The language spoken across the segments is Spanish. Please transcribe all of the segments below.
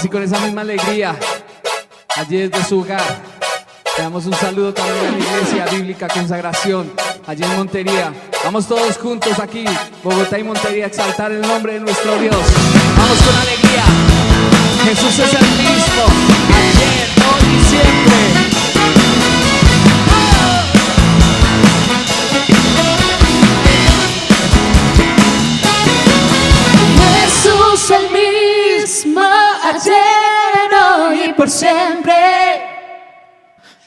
y con esa misma alegría, allí desde su hogar, le damos un saludo también a la Iglesia Bíblica Consagración, allí en Montería. Vamos todos juntos aquí, Bogotá y Montería, a exaltar el nombre de nuestro Dios. Vamos con alegría. Jesús es el mismo, ayer, hoy y siempre. Jesús el mismo, ayer, hoy y por siempre.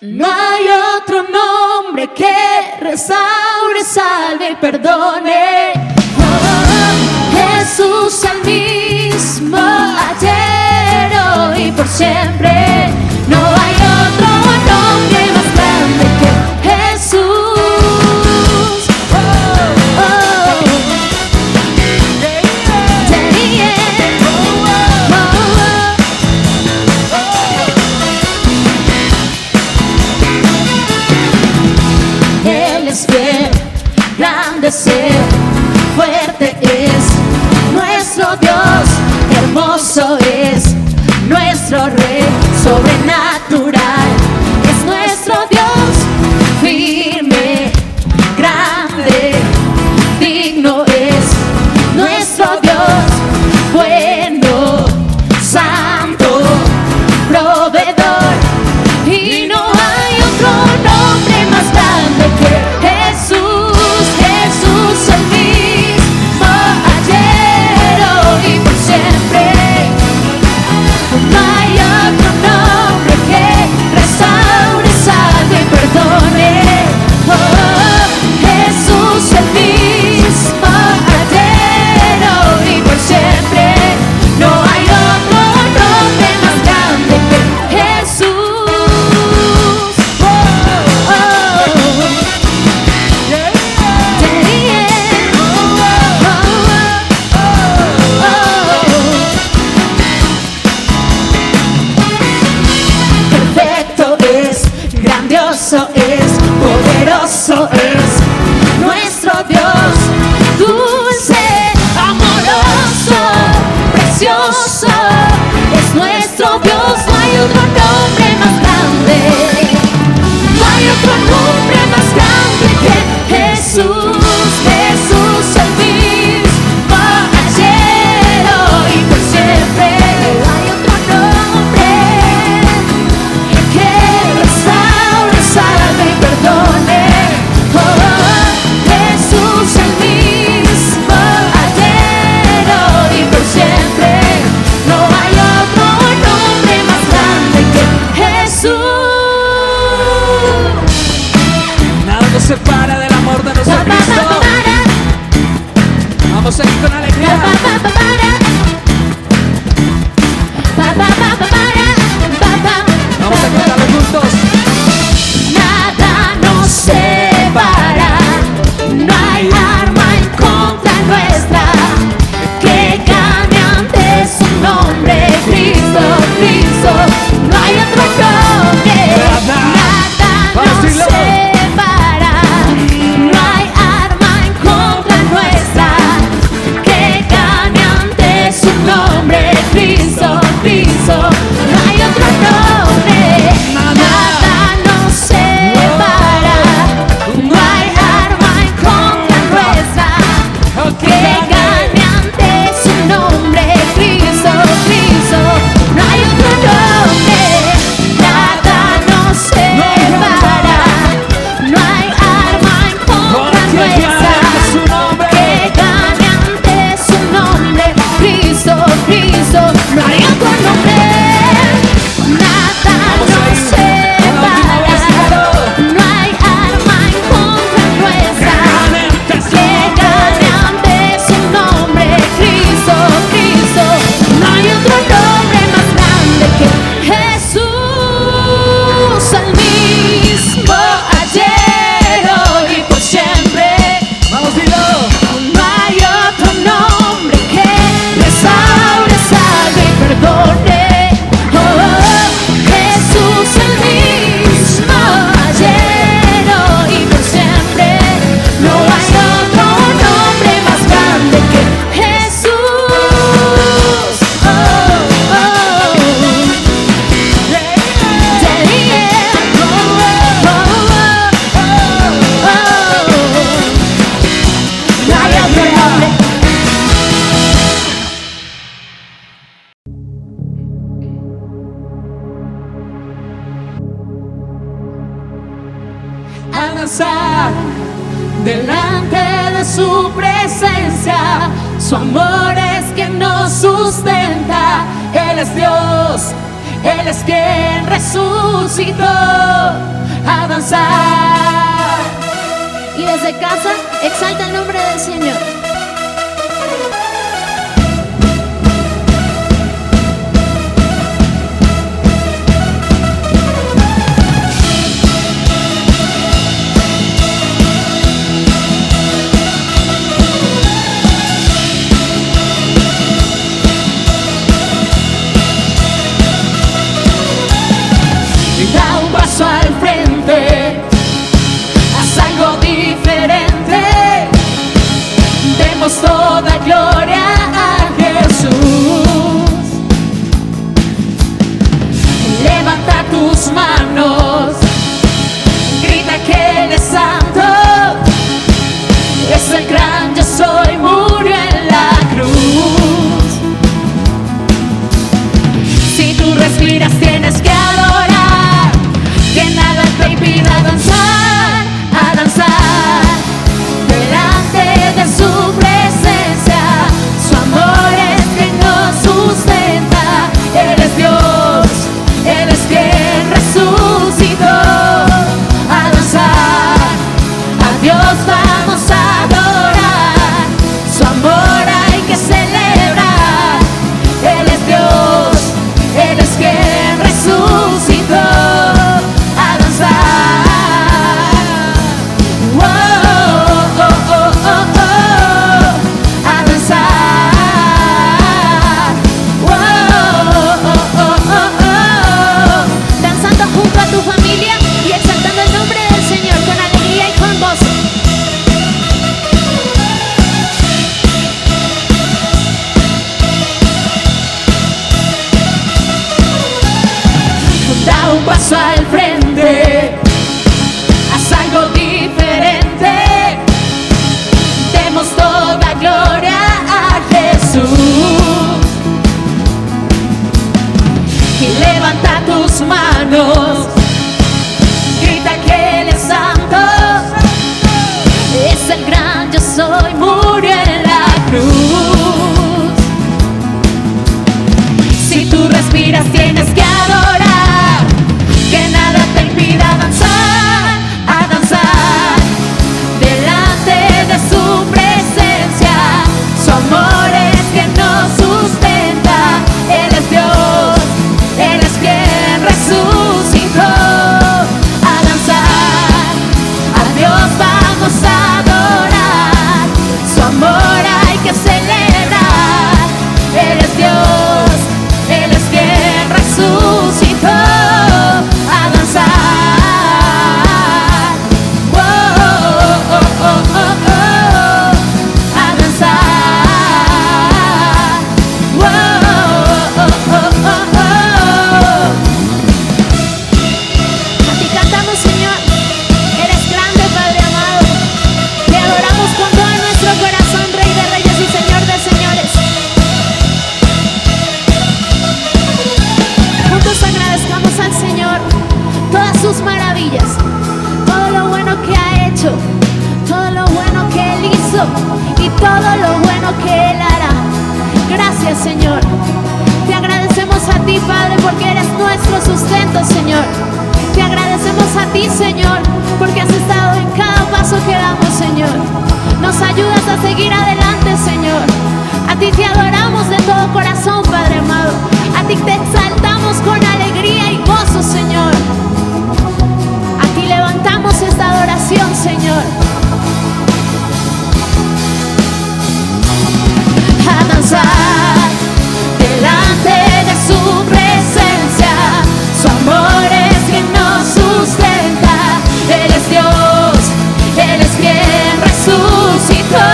No hay otro nombre que restaure, salve y perdone. Oh, Jesús el mismo, ayer, hoy y por siempre. No hay otro nombre más grande que Jesús. Oh, oh. Él es fiel, grande es Él, fuerte es nuestro Dios, hermoso es nuestro Rey, sobrenatural es nuestro Dios, firme, grande, digno es nuestro Dios, bueno, santo, proveedor, y no hay otro nombre más grande que Jesús. Jesús el mismo, ayer, hoy y por siempre. No hay otro nombre que restaure, salve y perdone. Oh, Jesús el mismo, ayer, hoy y por siempre. No hay otro nombre más grande que Jesús. Oh, oh, yeah, yeah. Oh, oh, perfecto es, grandioso es, poderoso es nuestro Dios, dulce, amoroso, precioso es nuestro Dios. No hay otro nombre más grande, no hay otro nombre más grande que Jesús. Jesús el mismo, ayer, hoy y por siempre. No hay otro nombre que restaure, salve danzar delante de su presencia. Su amor es quien nos sustenta. Él es Dios, Él es quien resucitó. A danzar. Y desde casa exalta el nombre del Señor. Al frente, haz algo diferente. Demos toda gloria a Jesús. Levanta tus manos, grita que Él es santo. Es el gran yo soy, murió en la cruz. Si tú respiras tienes que adorar. Que nada te impida danzar, a danzar delante de su presencia. Su amor es quien nos sustenta. Él es Dios, Él es quien resucitó. A danzar, a Dios vamos a adorar. Su amor hay que celebrar. Él es Dios, Él es quien resucitó. Un paso al frente, haz algo diferente. Demos toda gloria a Jesús. Y levanta tus manos, grita que Él es santo. Es el gran yo soy, murió en la cruz. Si tú respiras tienes que adorar. Que nada te impida danzar, a danzar delante de su presencia. Su amor es quien nos sustenta. Él es Dios, Él es quien resucitó. A danzar, a Dios vamos a adorar. Su amor hay que celebrar. Él es Dios, Él es quien resucitó. Sus maravillas, todo lo bueno que ha hecho, todo lo bueno que Él hizo y todo lo bueno que Él hará. Gracias, Señor. Te agradecemos a ti, Padre, porque eres nuestro sustento, Señor. Te agradecemos a ti, Señor, porque has estado en cada paso que damos, Señor. Nos ayudas a seguir adelante, Señor. A ti te adoramos de todo corazón, Padre amado. A ti te exaltamos con alegría y gozo, Señor. Levantamos esta adoración, Señor. A danzar delante de su presencia. Su amor es quien nos sustenta. Él es Dios, Él es quien resucitó.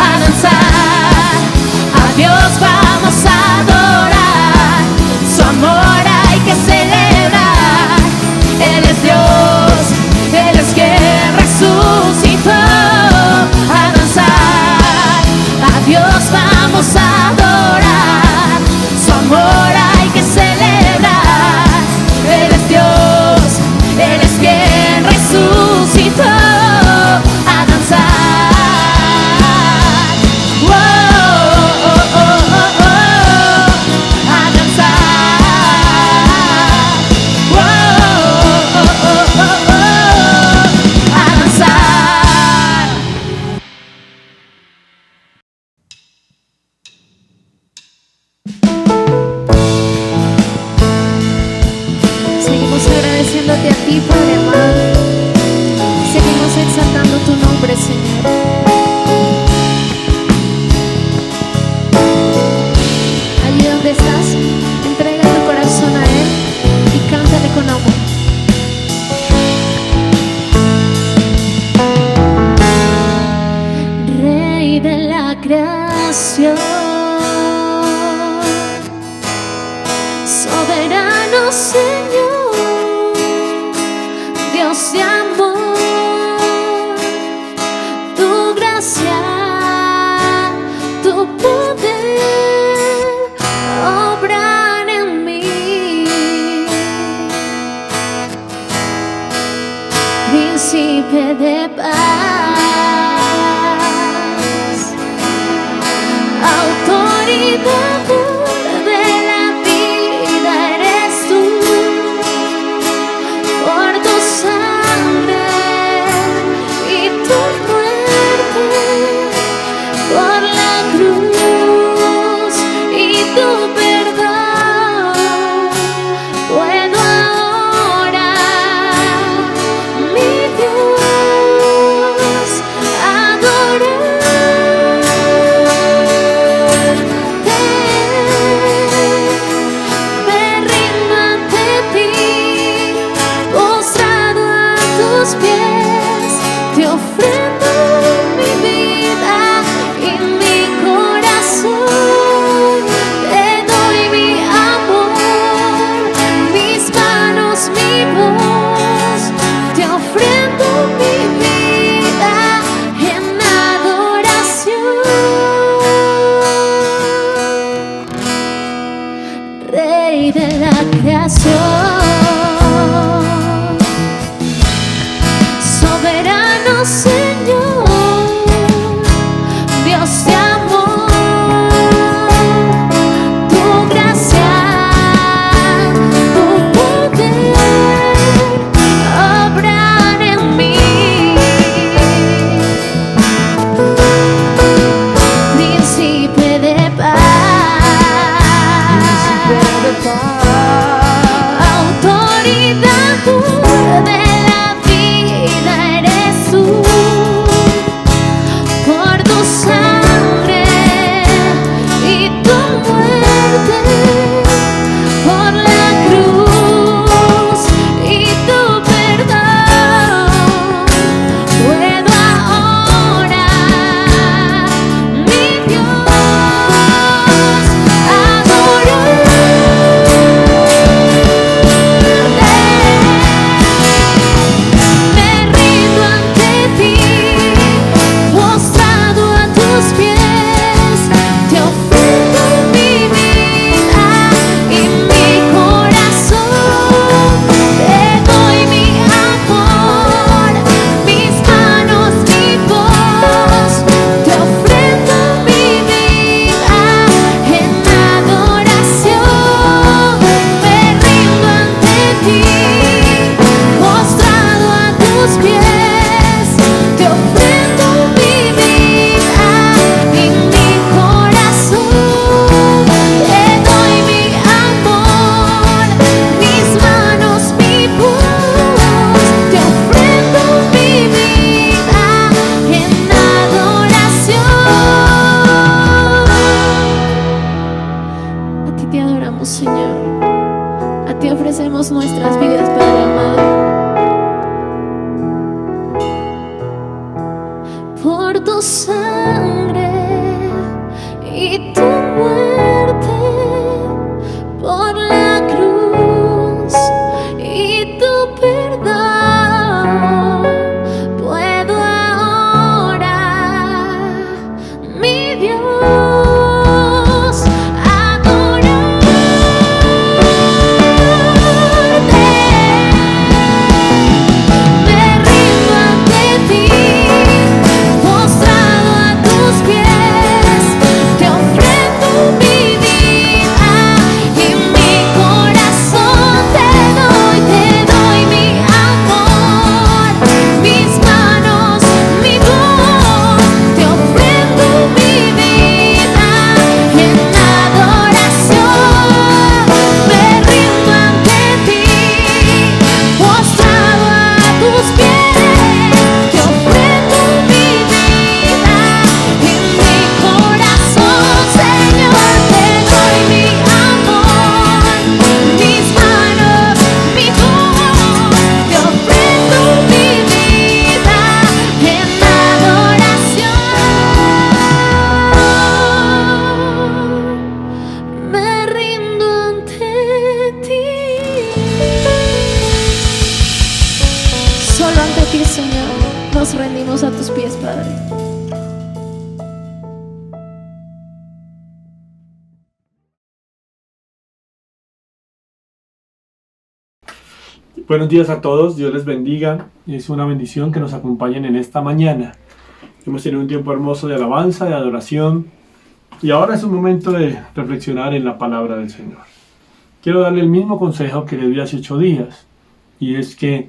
A danzar, a Dios bendecirte a ti, Padre amado. Seguimos exaltando tu nombre, Señor. Allí donde estás, entrega tu corazón a Él y cántale con amor. Rey de la creación, soberano Señor, Dios de amor, tu gracia, tu poder obran en mí. Príncipe de paz, autoridad de la vida eres tú. Por tu sangre y tu muerte, por la cruz y tu perdón, puedo ahora, mi Dios, adorarte. Me rindo ante ti, postrado a tus pies, te ofrendo mi vida y mi corazón, te doy mi amor, mis manos, mi voz, te ofrendo mi vida en adoración. Rey de la creación, soberano Señor, Dios de amor, tu gracia, tu poder obran en mí. Príncipe de paz, autoridad de la vida eres tú. Por tu sangre y tu muerte, por la cruz y tu perdón, puedo ahora, mi Dios, adorarte. Me rindo ante ti, postrado a tus pies, te ofrendo mi vida y mi corazón, te doy mi amor, mis manos, mi voz, te ofrendo mi vida en adoración. Me rindo ante ti, postrado a tus pies, te ofrendo mi vida y mi corazón, te doy mi amor, mis manos, mi voz, te ofrendo mi vida en adoración. A ti te adoramos, Señor. A ti ofrecemos nuestras vidas, Padre amado. Por tu sangre y tu muerte, por la cruz y tu perdón, puedo ahora, mi Dios, adorarte. ponemos a tus pies, Padre. Buenos días a todos, Dios les bendiga. Es una bendición que nos acompañen en esta mañana. Hemos tenido un tiempo hermoso de alabanza, de adoración, y ahora es un momento de reflexionar en la palabra del Señor. Quiero darle el mismo consejo que le di hace 8 días, y es que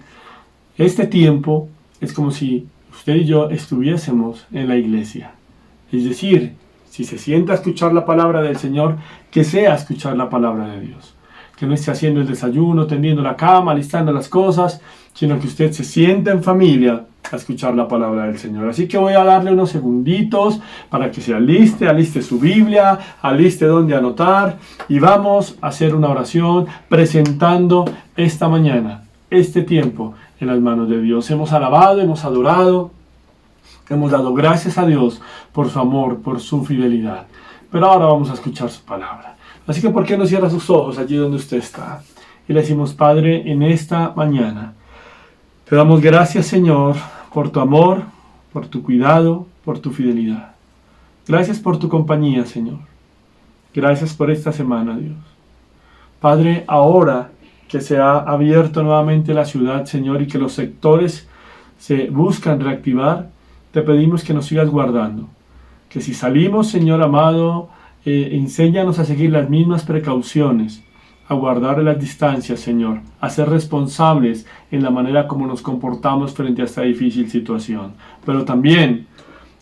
este tiempo es como si usted y yo estuviésemos en la iglesia. Es decir, si se sienta a escuchar la palabra del Señor, que sea escuchar la palabra de Dios. Que no esté haciendo el desayuno, tendiendo la cama, listando las cosas, sino que usted se sienta en familia a escuchar la palabra del Señor. Así que voy a darle unos segunditos para que se aliste su Biblia, aliste donde anotar, y vamos a hacer una oración presentando esta mañana, este tiempo en las manos de Dios. Hemos alabado, hemos adorado, hemos dado gracias a Dios por su amor, por su fidelidad. Pero ahora vamos a escuchar su palabra. Así que ¿por qué no cierra sus ojos allí donde usted está? Y le decimos: Padre, en esta mañana te damos gracias, Señor, por tu amor, por tu cuidado, por tu fidelidad. Gracias por tu compañía, Señor. Gracias por esta semana, Dios. Padre, ahora que se ha abierto nuevamente la ciudad, Señor, y que los sectores se buscan reactivar, te pedimos que nos sigas guardando. Que si salimos, Señor amado, enséñanos a seguir las mismas precauciones, a guardar las distancias, Señor, a ser responsables en la manera como nos comportamos frente a esta difícil situación. Pero también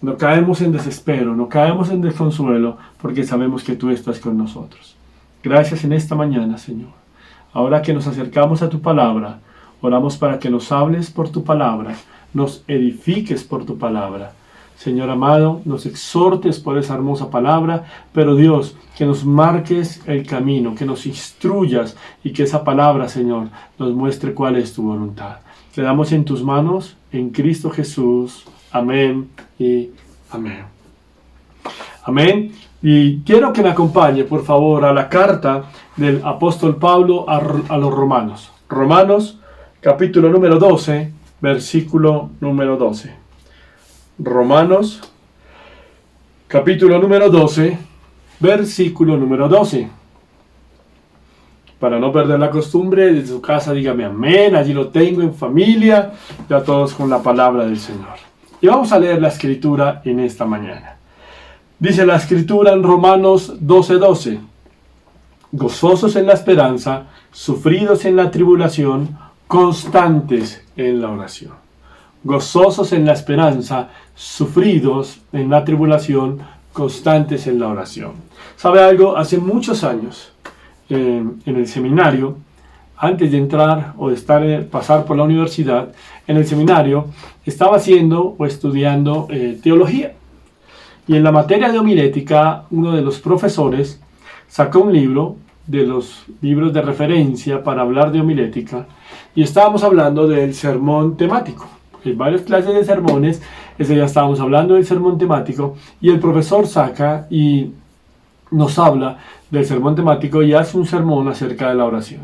no caemos en desespero, no caemos en desconsuelo, porque sabemos que tú estás con nosotros. Gracias en esta mañana, Señor. Ahora que nos acercamos a tu palabra, oramos para que nos hables por tu palabra, nos edifiques por tu palabra. Señor amado, nos exhortes por esa hermosa palabra, pero Dios, que nos marques el camino, que nos instruyas y que esa palabra, Señor, nos muestre cuál es tu voluntad. Quedamos en tus manos, en Cristo Jesús. Amén y amén. Amén. Y quiero que me acompañe, por favor, a la carta del apóstol Pablo a los Romanos. Romanos, capítulo número 12, versículo número 12. Romanos, capítulo número 12, versículo número 12. Para no perder la costumbre, desde su casa dígame amén, allí lo tengo en familia, ya todos con la palabra del Señor. Y vamos a leer la escritura en esta mañana. Dice la escritura en Romanos 12:12. Gozosos en la esperanza, sufridos en la tribulación, constantes en la oración. Gozosos en la esperanza, sufridos en la tribulación, constantes en la oración. ¿Sabe algo? Hace muchos años, en el seminario, antes de entrar o de pasar por la universidad, en el seminario estaba haciendo o estudiando teología. Y en la materia de homilética, uno de los profesores sacó un libro, de los libros de referencia para hablar de homilética, y estábamos hablando del sermón temático. Hay varias clases de sermones, ese día estábamos hablando del sermón temático, y el profesor saca y nos habla del sermón temático y hace un sermón acerca de la oración.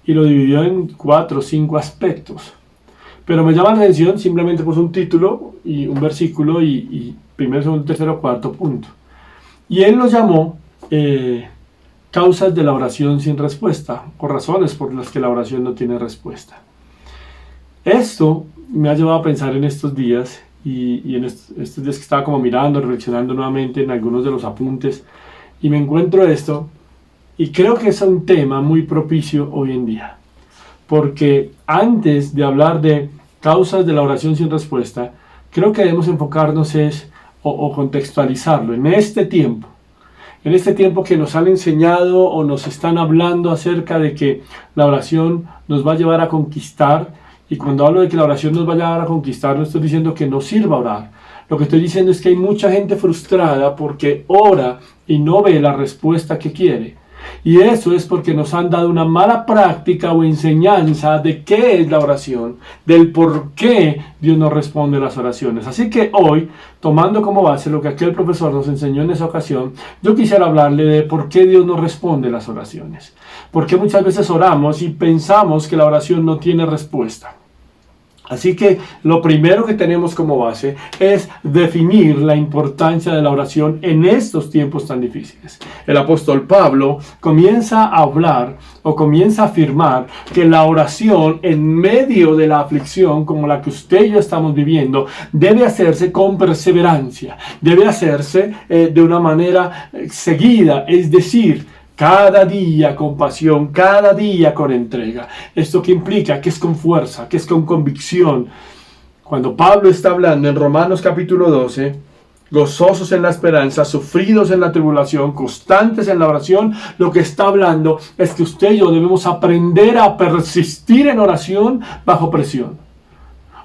Y lo dividió en 4 o 5 aspectos. Pero me llama la atención, simplemente puso un título y un versículo y primero, segundo, tercero, cuarto punto. Y él lo llamó causas de la oración sin respuesta, o razones por las que la oración no tiene respuesta. Esto me ha llevado a pensar en estos días y en estos días que estaba como mirando, reflexionando nuevamente en algunos de los apuntes, y me encuentro esto, y creo que es un tema muy propicio hoy en día, porque antes de hablar de causas de la oración sin respuesta, creo que debemos enfocarnos o contextualizarlo en este tiempo que nos han enseñado o nos están hablando acerca de que la oración nos va a llevar a conquistar. Y cuando hablo de que la oración nos va a llevar a conquistar, no estoy diciendo que no sirva orar. Lo que estoy diciendo es que hay mucha gente frustrada porque ora y no ve la respuesta que quiere. Y eso es porque nos han dado una mala práctica o enseñanza de qué es la oración, del por qué Dios no responde a las oraciones. Así que hoy, tomando como base lo que aquel profesor nos enseñó en esa ocasión, yo quisiera hablarle de por qué Dios no responde a las oraciones. Porque muchas veces oramos y pensamos que la oración no tiene respuesta. Así que lo primero que tenemos como base es definir la importancia de la oración en estos tiempos tan difíciles. El apóstol Pablo comienza a hablar o comienza a afirmar que la oración en medio de la aflicción como la que usted y yo estamos viviendo debe hacerse con perseverancia, debe hacerse de una manera seguida, es decir, cada día con pasión, cada día con entrega. ¿Esto qué implica? Que es con fuerza, que es con convicción. Cuando Pablo está hablando en Romanos capítulo 12, gozosos en la esperanza, sufridos en la tribulación, constantes en la oración, lo que está hablando es que usted y yo debemos aprender a persistir en oración bajo presión.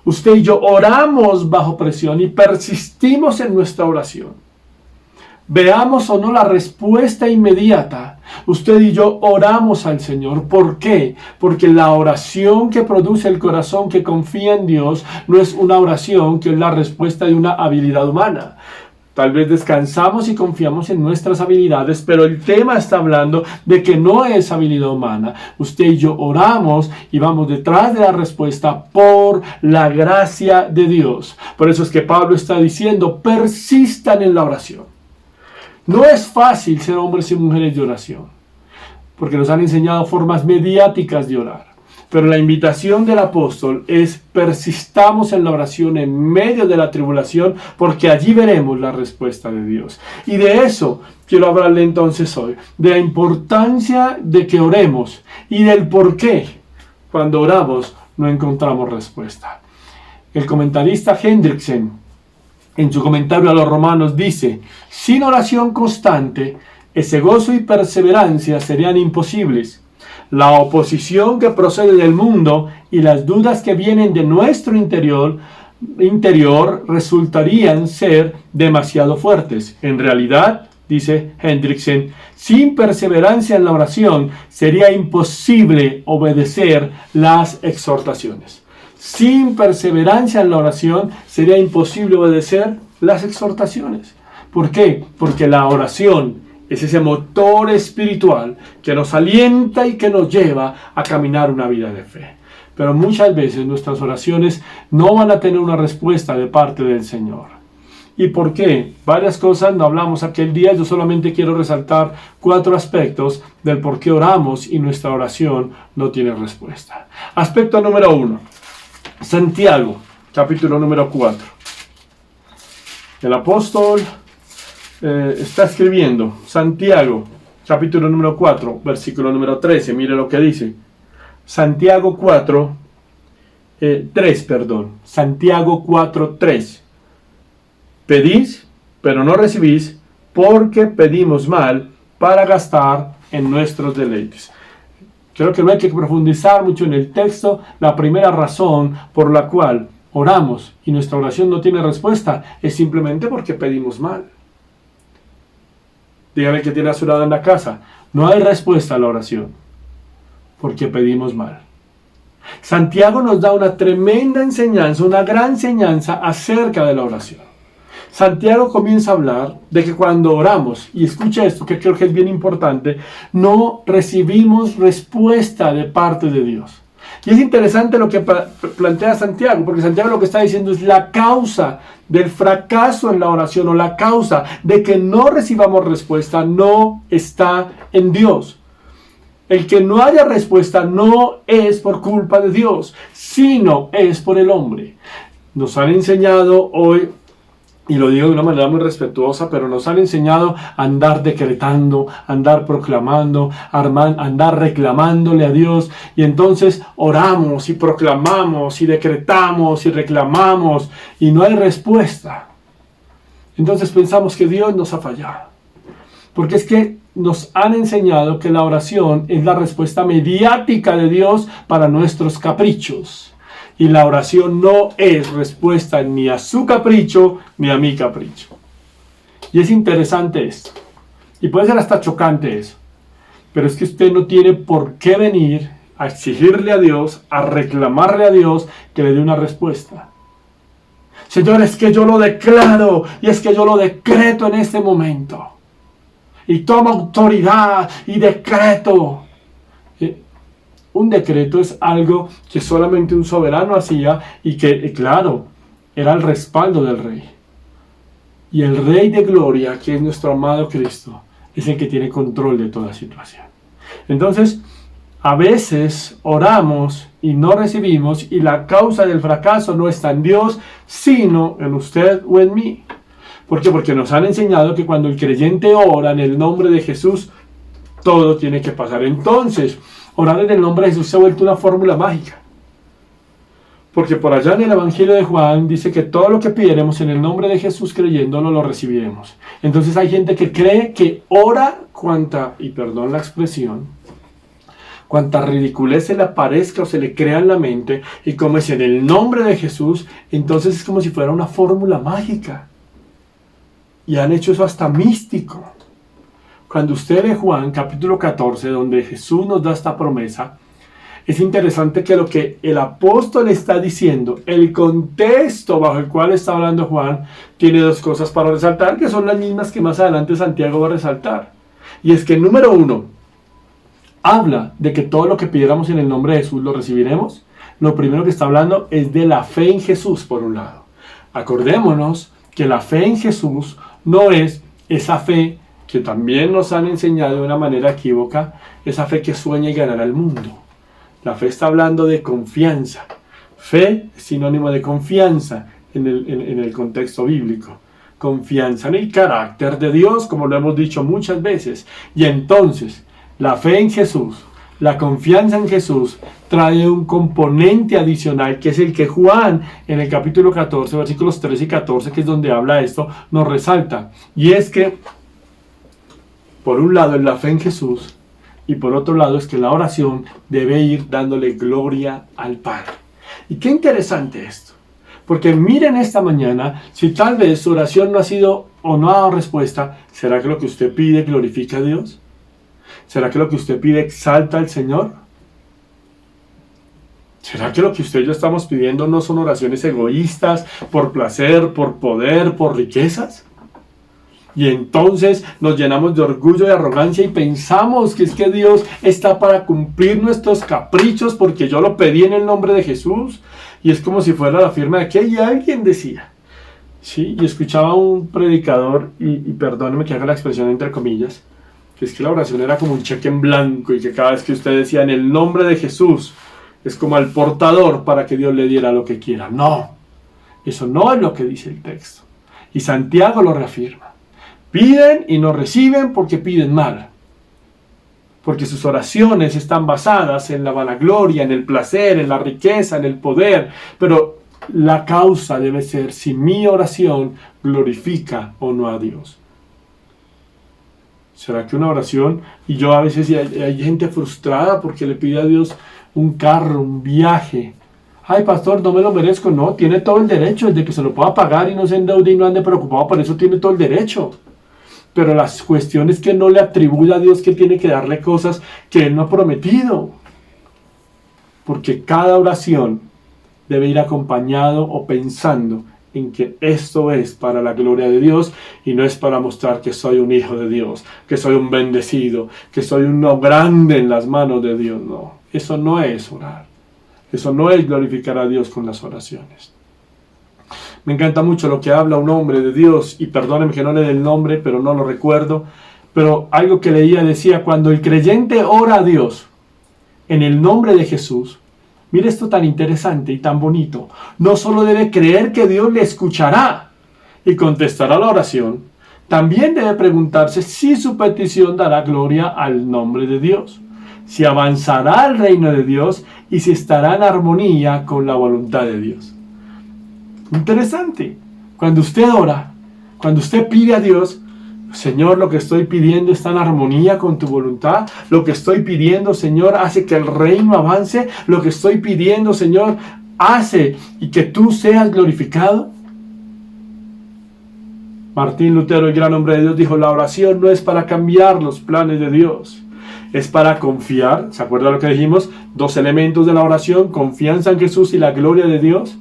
Usted y yo oramos bajo presión y persistimos en nuestra oración. Veamos o no la respuesta inmediata, usted y yo oramos al Señor. ¿Por qué? Porque la oración que produce el corazón que confía en Dios no es una oración que es la respuesta de una habilidad humana. Tal vez descansamos y confiamos en nuestras habilidades, pero el tema está hablando de que no es habilidad humana. Usted y yo oramos y vamos detrás de la respuesta por la gracia de Dios. Por eso es que Pablo está diciendo, persistan en la oración. No es fácil ser hombres y mujeres de oración, porque nos han enseñado formas mediáticas de orar. Pero la invitación del apóstol es persistamos en la oración en medio de la tribulación, porque allí veremos la respuesta de Dios. Y de eso quiero hablarle entonces hoy, de la importancia de que oremos y del por qué cuando oramos no encontramos respuesta. El comentarista Hendriksen, en su comentario a los Romanos, dice: sin oración constante, ese gozo y perseverancia serían imposibles. La oposición que procede del mundo y las dudas que vienen de nuestro interior resultarían ser demasiado fuertes. En realidad, dice Hendriksen, sin perseverancia en la oración sería imposible obedecer las exhortaciones. Sin perseverancia en la oración sería imposible obedecer las exhortaciones. ¿Por qué? Porque la oración es ese motor espiritual que nos alienta y que nos lleva a caminar una vida de fe. Pero muchas veces nuestras oraciones no van a tener una respuesta de parte del Señor. ¿Y por qué? Varias cosas no hablamos aquel día. Yo solamente quiero resaltar 4 aspectos del por qué oramos y nuestra oración no tiene respuesta. Aspecto número 1. Santiago, capítulo número 4. El apóstol está escribiendo, Santiago, capítulo número 4, versículo número 13. Mire lo que dice. Santiago 4, 3, perdón. Santiago 4, 3. Pedís, pero no recibís, porque pedimos mal para gastar en nuestros deleites. Creo que no hay que profundizar mucho en el texto. La primera razón por la cual oramos y nuestra oración no tiene respuesta es simplemente porque pedimos mal. Dígame que tiene a su lado en la casa. No hay respuesta a la oración porque pedimos mal. Santiago nos da una tremenda enseñanza, una gran enseñanza acerca de la oración. Santiago comienza a hablar de que cuando oramos, y escucha esto que creo que es bien importante, no recibimos respuesta de parte de Dios. Y es interesante lo que plantea Santiago, porque Santiago lo que está diciendo es la causa del fracaso en la oración, o la causa de que no recibamos respuesta no está en Dios. El que no haya respuesta no es por culpa de Dios, sino es por el hombre. Nos han enseñado hoy, y lo digo de una manera muy respetuosa, pero nos han enseñado a andar decretando, a andar proclamando, a andar reclamándole a Dios. Y entonces oramos y proclamamos y decretamos y reclamamos y no hay respuesta. Entonces pensamos que Dios nos ha fallado. Porque es que nos han enseñado que la oración es la respuesta mediática de Dios para nuestros caprichos. Y la oración no es respuesta ni a su capricho ni a mi capricho. Y es interesante esto. Y puede ser hasta chocante eso. Pero es que usted no tiene por qué venir a exigirle a Dios, a reclamarle a Dios que le dé una respuesta. Señor, es que yo lo declaro y es que yo lo decreto en este momento. Y tomo autoridad y decreto. un decreto, es algo que solamente un soberano hacía y que, claro, era el respaldo del rey. Y el Rey de Gloria, que es nuestro amado Cristo, es el que tiene control de toda situación. Entonces, a veces oramos y no recibimos, y la causa del fracaso no está en Dios, sino en usted o en mí. ¿Por qué? Porque nos han enseñado que cuando el creyente ora en el nombre de Jesús, todo tiene que pasar. Entonces, orar en el nombre de Jesús se ha vuelto una fórmula mágica. Porque por allá en el Evangelio de Juan dice que todo lo que pidiéremos en el nombre de Jesús creyéndolo lo recibiremos. Entonces hay gente que cree que ora cuanta, y perdón la expresión, cuanta ridiculez se le aparezca o se le crea en la mente, y como es en el nombre de Jesús, entonces es como si fuera una fórmula mágica. Y han hecho eso hasta místico. Cuando usted lee Juan capítulo 14, donde Jesús nos da esta promesa, es interesante que lo que el apóstol está diciendo, el contexto bajo el cual está hablando Juan, tiene dos cosas para resaltar, que son las mismas que más adelante Santiago va a resaltar. Y es que, número uno, habla de que todo lo que pidiéramos en el nombre de Jesús lo recibiremos. Lo primero que está hablando es de la fe en Jesús, por un lado. Acordémonos que la fe en Jesús no es esa fe que también nos han enseñado de una manera equívoca, esa fe que sueña y ganará el mundo. La fe está hablando de confianza. Fe es sinónimo de confianza en el contexto bíblico. Confianza en el carácter de Dios, como lo hemos dicho muchas veces. Y entonces, la fe en Jesús, la confianza en Jesús, trae un componente adicional, que es el que Juan, en el capítulo 14, versículos 13 y 14, que es donde habla esto, nos resalta. Y es que, por un lado, es la fe en Jesús, y por otro lado es que la oración debe ir dándole gloria al Padre. Y qué interesante esto, porque miren esta mañana, si tal vez su oración no ha sido o no ha dado respuesta, ¿será que lo que usted pide glorifica a Dios? ¿Será que lo que usted pide exalta al Señor? ¿Será que lo que usted y yo estamos pidiendo no son oraciones egoístas, por placer, por poder, por riquezas? Y entonces nos llenamos de orgullo y arrogancia y pensamos que es que Dios está para cumplir nuestros caprichos porque yo lo pedí en el nombre de Jesús. Y es como si fuera la firma de que alguien decía. Sí, y escuchaba a un predicador, y perdóneme que haga la expresión entre comillas, que es que la oración era como un cheque en blanco y que cada vez que usted decía en el nombre de Jesús, es como al portador para que Dios le diera lo que quiera. No, eso no es lo que dice el texto. Y Santiago lo reafirma. Piden y no reciben porque piden mal. Porque sus oraciones están basadas en la vanagloria, en el placer, en la riqueza, en el poder. Pero la causa debe ser si mi oración glorifica o no a Dios. ¿Será que una oración, y yo a veces hay gente frustrada porque le pide a Dios un carro, un viaje? Ay, pastor, no me lo merezco. No, tiene todo el derecho, desde que se lo pueda pagar y no se endeude y no ande preocupado, por eso tiene todo el derecho. Pero la cuestión es que no le atribuye a Dios que tiene que darle cosas que Él no ha prometido. Porque cada oración debe ir acompañado o pensando en que esto es para la gloria de Dios y no es para mostrar que soy un hijo de Dios, que soy un bendecido, que soy uno grande en las manos de Dios. No, eso no es orar. Eso no es glorificar a Dios con las oraciones. Me encanta mucho lo que habla un hombre de Dios, y perdónenme que no le dé el nombre, pero no lo recuerdo, pero algo que leía decía, cuando el creyente ora a Dios en el nombre de Jesús, mire esto tan interesante y tan bonito, no solo debe creer que Dios le escuchará y contestará la oración, también debe preguntarse si su petición dará gloria al nombre de Dios, si avanzará al reino de Dios y si estará en armonía con la voluntad de Dios. Interesante. Cuando usted ora, cuando usted pide a Dios, Señor, lo que estoy pidiendo está en armonía con tu voluntad. Lo que estoy pidiendo, Señor, hace que el reino avance. Lo que estoy pidiendo, Señor, hace y que tú seas glorificado. Martín Lutero, el gran hombre de Dios, dijo, la oración no es para cambiar los planes de Dios. Es para confiar. ¿Se acuerda lo que dijimos? Dos elementos de la oración, confianza en Jesús y la gloria de Dios.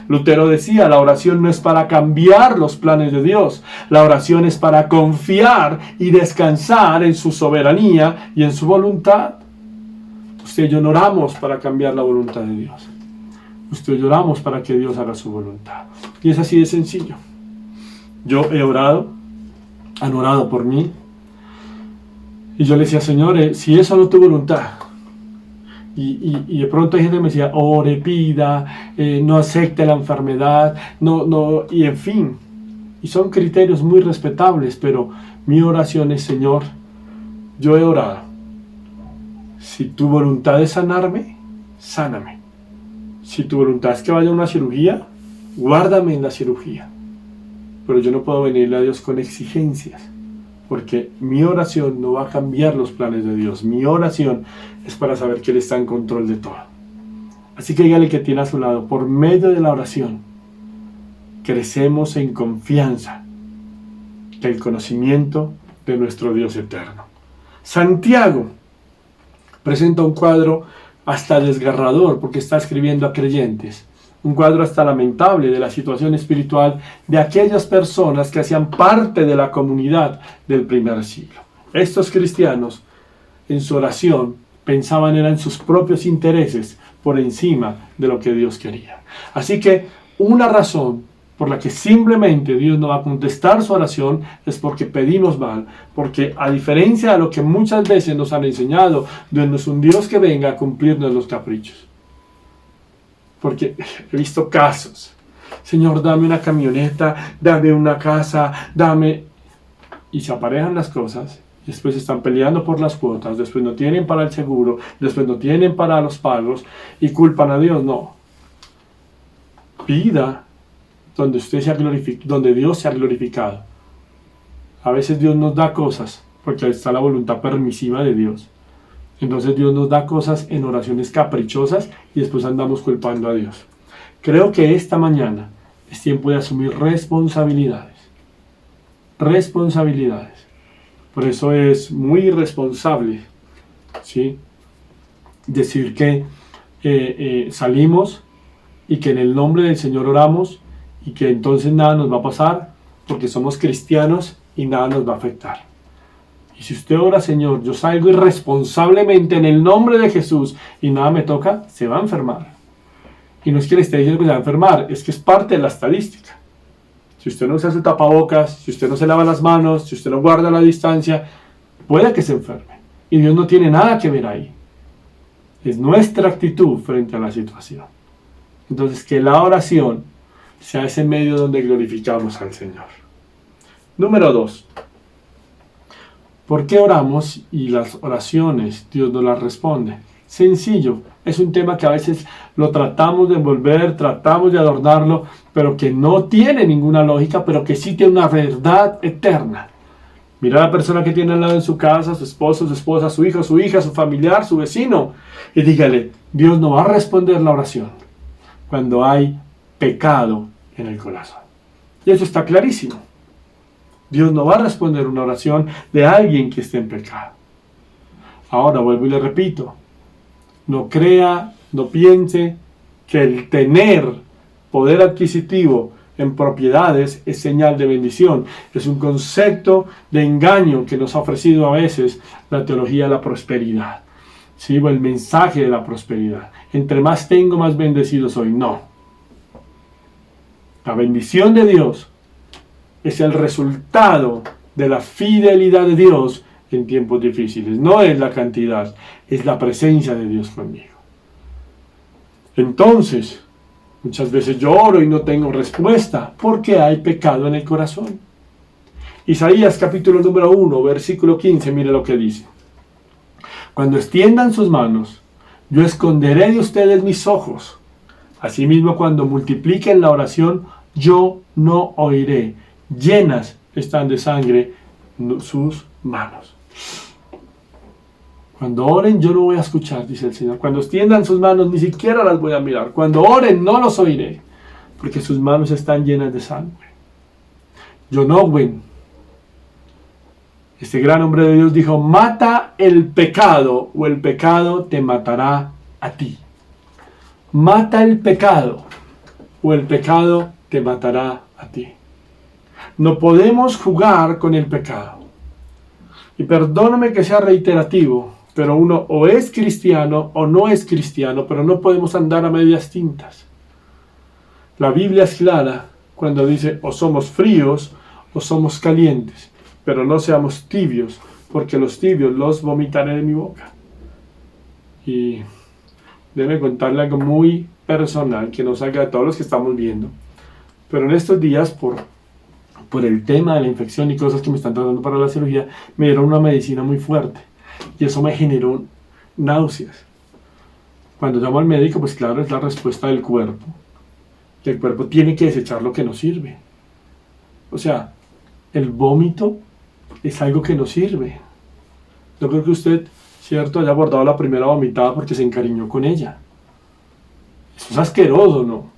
Lutero decía, la oración no es para cambiar los planes de Dios. La oración es para confiar y descansar en su soberanía y en su voluntad. Usted y yo no oramos para cambiar la voluntad de Dios. Usted y yo oramos para que Dios haga su voluntad. Y es así de sencillo. Yo he orado, han orado por mí. Y yo le decía, Señor, si eso no es tu voluntad. Y de pronto hay gente que me decía, ore, pida, no acepte la enfermedad, y en fin. Y son criterios muy respetables, pero mi oración es, Señor, yo he orado. Si tu voluntad es sanarme, sáname. Si tu voluntad es que vaya a una cirugía, guárdame en la cirugía. Pero yo no puedo venirle a Dios con exigencias, porque mi oración no va a cambiar los planes de Dios. Mi oración es para saber que Él está en control de todo. Así que dígale que tiene a su lado, por medio de la oración, crecemos en confianza del conocimiento de nuestro Dios eterno. Santiago presenta un cuadro hasta desgarrador, porque está escribiendo a creyentes. Un cuadro hasta lamentable de la situación espiritual de aquellas personas que hacían parte de la comunidad del primer siglo. Estos cristianos, en su oración, pensaban en sus propios intereses por encima de lo que Dios quería. Así que una razón por la que simplemente Dios no va a contestar su oración es porque pedimos mal, porque a diferencia de lo que muchas veces nos han enseñado, Dios no es un Dios que venga a cumplirnos los caprichos. Porque he visto casos, Señor, dame una camioneta, dame una casa, dame... Y se aparejan las cosas, después están peleando por las cuotas, después no tienen para el seguro, después no tienen para los pagos y culpan a Dios. No. Pida donde usted sea donde Dios sea glorificado. A veces Dios nos da cosas porque ahí está la voluntad permisiva de Dios. Entonces Dios nos da cosas en oraciones caprichosas y después andamos culpando a Dios. Creo que esta mañana es tiempo de asumir responsabilidades. Responsabilidades. Por eso es muy irresponsable, ¿sí?, decir que salimos y que en el nombre del Señor oramos y que entonces nada nos va a pasar porque somos cristianos y nada nos va a afectar. Y si usted ora, Señor, yo salgo irresponsablemente en el nombre de Jesús y nada me toca, se va a enfermar. Y no es que le esté diciendo que se va a enfermar, es que es parte de la estadística. Si usted no usa su tapabocas, si usted no se lava las manos, si usted no guarda la distancia, puede que se enferme. Y Dios no tiene nada que ver ahí. Es nuestra actitud frente a la situación. Entonces, que la oración sea ese medio donde glorificamos al Señor. Número 2. ¿Por qué oramos y las oraciones Dios no las responde? Sencillo, es un tema que a veces lo tratamos de envolver, tratamos de adornarlo, pero que no tiene ninguna lógica, pero que sí tiene una verdad eterna. Mira a la persona que tiene al lado en su casa, su esposo, su esposa, su hijo, su hija, su familiar, su vecino, y dígale, Dios no va a responder la oración cuando hay pecado en el corazón. Y eso está clarísimo. Dios no va a responder una oración de alguien que esté en pecado. Ahora vuelvo y le repito, no crea, no piense que el tener poder adquisitivo en propiedades es señal de bendición. Es un concepto de engaño que nos ha ofrecido a veces la teología de la prosperidad, ¿sí? O el mensaje de la prosperidad. Entre más tengo, más bendecido soy. No. La bendición de Dios es el resultado de la fidelidad de Dios en tiempos difíciles. No es la cantidad, es la presencia de Dios conmigo. Entonces, muchas veces yo oro y no tengo respuesta porque hay pecado en el corazón. Isaías capítulo número 1, versículo 15, mire lo que dice. Cuando extiendan sus manos, yo esconderé de ustedes mis ojos. Asimismo, cuando multipliquen la oración, yo no oiré. Llenas están de sangre sus manos. Cuando oren, yo no voy a escuchar, dice el Señor. Cuando extiendan sus manos, ni siquiera las voy a mirar. Cuando oren, no los oiré, porque sus manos están llenas de sangre. John Owen, este gran hombre de Dios, dijo, mata el pecado o el pecado te matará a ti. Mata el pecado o el pecado te matará a ti. No podemos jugar con el pecado. Y perdóname que sea reiterativo, pero uno o es cristiano o no es cristiano, pero no podemos andar a medias tintas. La Biblia es clara cuando dice o somos fríos o somos calientes, pero no seamos tibios, porque los tibios los vomitaré de mi boca. Y debe contarle algo muy personal que nos salga de todos los que estamos viendo. Pero en estos días, por el tema de la infección y cosas que me están tratando para la cirugía, me dieron una medicina muy fuerte y eso me generó náuseas. Cuando llamo al médico, pues claro, es la respuesta del cuerpo. Y el cuerpo tiene que desechar lo que no sirve. O sea, el vómito es algo que no sirve. Yo creo que usted, cierto, haya abordado la primera vomitada porque se encariñó con ella. Eso es asqueroso, ¿no?